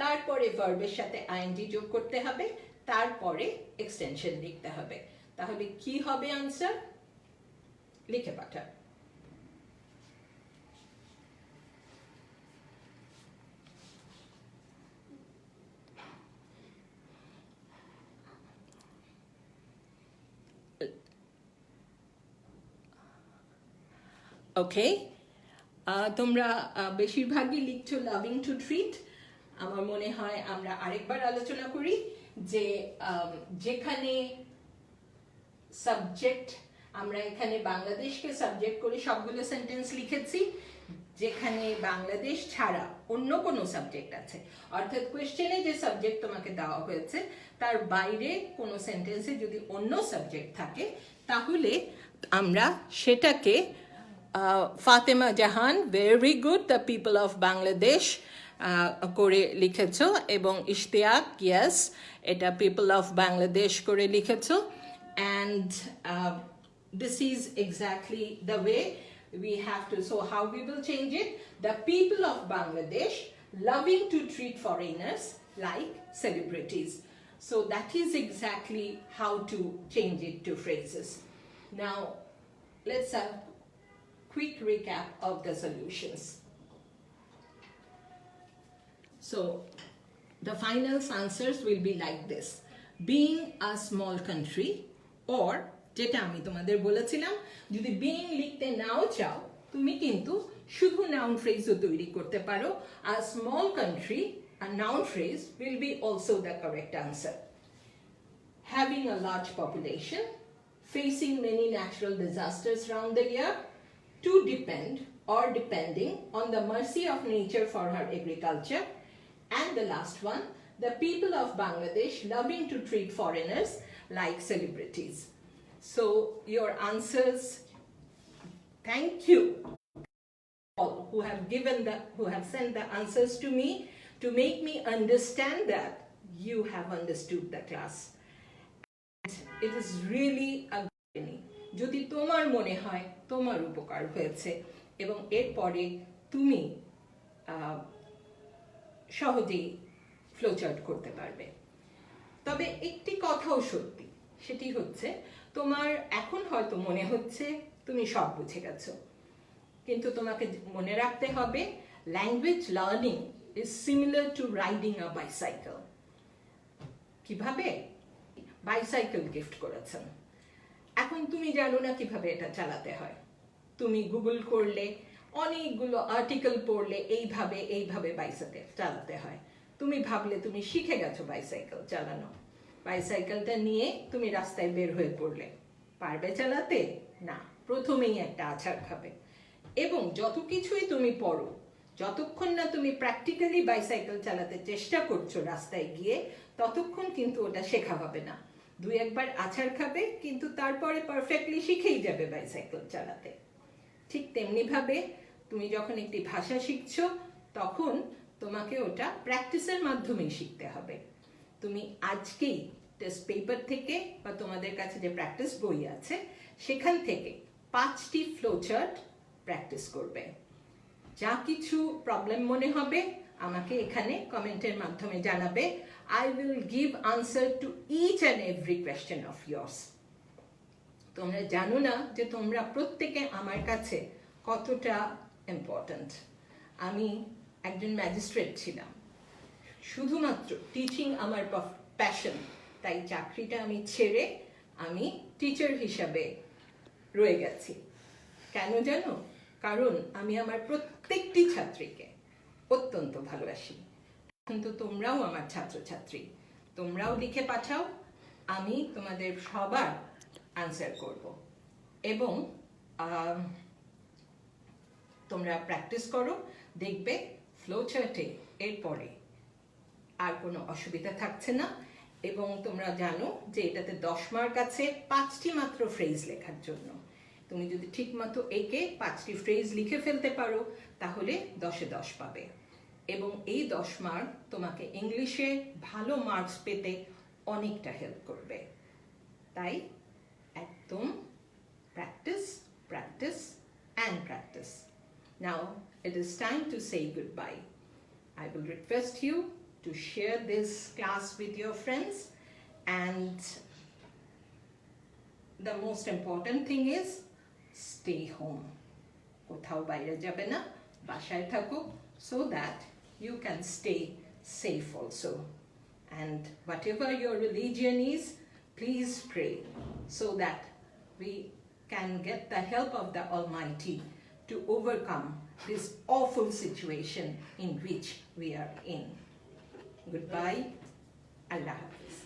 তারপরে ভার্বের সাথে আইএনজি যোগ করতে হবে, তারপরে এক্সটেনশন লিখতে হবে। তাহলে কি হবে আনসার? লিখে পাঠা। ওকে, তোমরা বেশিরভাগই লিখছো লাভিং টু ট্রিট। আমার মনে হয় আমরা আরেকবার আলোচনা করি যে যেখানে সাবজেক্ট, আমরা এখানে বাংলাদেশকে সাবজেক্ট করে সবগুলো সেন্টেন্স লিখেছি, যেখানে বাংলাদেশ ছাড়া অন্য কোনো সাবজেক্ট আছে, অর্থাৎ কোয়েশ্চেনে যে সাবজেক্ট তোমাকে দেওয়া হয়েছে তার বাইরে কোনো সেন্টেন্সে যদি অন্য সাবজেক্ট থাকে, তাহলে আমরা সেটাকে Fatema Jahan, very good, the people of Bangladesh করে লিখেছ, এবং ইশতিয়াক, ইয়েস, এটা পিপল অফ বাংলাদেশ করে লিখেছ। And this is exactly the way we have to, so how we will change it? The people of Bangladesh loving to treat foreigners like celebrities. So that is exactly how to change it to phrases. Now let's have a quick recap of the solutions. So the final answers will be like this: being a small country, or যেটা আমি তোমাদের বলেছিলাম, যদি being লিখতে নাও চাও তুমি কিন্তু শুধু noun phrase-ও তৈরি করতে পারো। A small country, a noun phrase will be also the correct answer. Having a large population, facing many natural disasters around the year, to depend or depending on the mercy of nature for her agriculture, and the last one, the people of Bangladesh loving to treat foreigners like celebrities. So your answers, thank you all who have sent the answers to me to make me understand that you have understood the class. And it is really a journey. যদি তোমার মনে হয় তোমার উপকার হয়েছে এবং এরপরে তুমি সহজেই ফ্লোচার্ট করতে পারবে। তবে একটি কথাও সত্যি, সেটি হচ্ছে তোমার এখন হয়তো মনে হচ্ছে তুমি সব বুঝে গেছো, কিন্তু তোমাকে মনে রাখতে হবে language learning is similar to riding a bicycle. কিভাবে? বাইসাইকেল গিফট করেছেন, এখন তুমি জানো না কিভাবে এটা চালাতে হয়, তুমি গুগল করলে, অনেকগুলো আর্টিকেল পড়লে এইভাবে বাইসাইকেল চালাতে হয়, তুমি ভাবলে তুমি শিখে গেছো বাইসাইকেল চালানো। বাইসাইকেলটা নিয়ে তুমি রাস্তায় বের হয়ে পড়লে, পারবে চালাতে? না, প্রথমেই একটা আছাড় খাবে। এবং যত কিছুই তুমি পড়ো, যতক্ষণ না তুমি প্র্যাকটিক্যালি বাইসাইকেল চালাতে চেষ্টা করছো রাস্তায় গিয়ে, ততক্ষণ কিন্তু ওটা শেখা হবে না। দুই একবার আছাড় খাবে, কিন্তু তারপরে পারফেক্টলি শিখেই যাবে বাইসাইকেল চালাতে। ঠিক তেমনি ভাবে তুমি যখন একটি ভাষা শিখছো, তখন তোমাকে ওটা প্র্যাকটিসের মাধ্যমেই শিখতে হবে। তুমি আজকেই টেস্ট পেপার থেকে বা তোমাদের কাছে যে প্র্যাকটিস বই আছে সেখান থেকে 5টি ফ্লোচার্ট প্র্যাকটিস করবে। যা কিছু প্রবলেম মনে হবে আমাকে এখানে কমেন্টের মাধ্যমে জানাবে। I will give answer to each and every question of yours. তোমরা জানো না যে তোমরা প্রত্যেকে আমার কাছে কতটা ইম্পর্ট্যান্ট। আমি একজন ম্যাজিস্ট্রেট ছিলাম, শুধুমাত্র টিচিং আমার প্যাশন, তাই চাকরিটা আমি ছেড়ে আমি টিচার হিসাবে রয়ে গেছি। কেন জানো? কারণ আমি আমার প্রত্যেকটি ছাত্রীকে অত্যন্ত ভালোবাসি। এখন তো তোমরাও আমার ছাত্রছাত্রী, তোমরাও লিখে পাঠাও, আমি তোমাদের সবার আনসার করব। এবং তোমরা প্র্যাকটিস করো, দেখবে ফ্লোচার্টে এরপরে আর কোনো অসুবিধা থাকছে না। এবং তোমরা জানো যে এটাতে 10 মার্ক আছে 5টি মাত্র ফ্রেজ লেখার জন্য। তুমি যদি ঠিক মতো একে 5টি ফ্রেজ লিখে ফেলতে পারো তাহলে 10-এ 10 পাবে। এবং এই 10 মার্ক তোমাকে ইংলিশে ভালো মার্কস পেতে অনেকটা হেল্প করবে। তাই একদম practice, practice and practice. Now it is time to say goodbye. I will request you to share this class with your friends, and the most important thing is stay home. কোথাও বাইরে যাবে না, বাসায় থাকো, so that you can stay safe also. And whatever your religion is, please pray so that we can get the help of the Almighty to overcome this awful situation in which we are in. Goodbye. Allah Hafiz.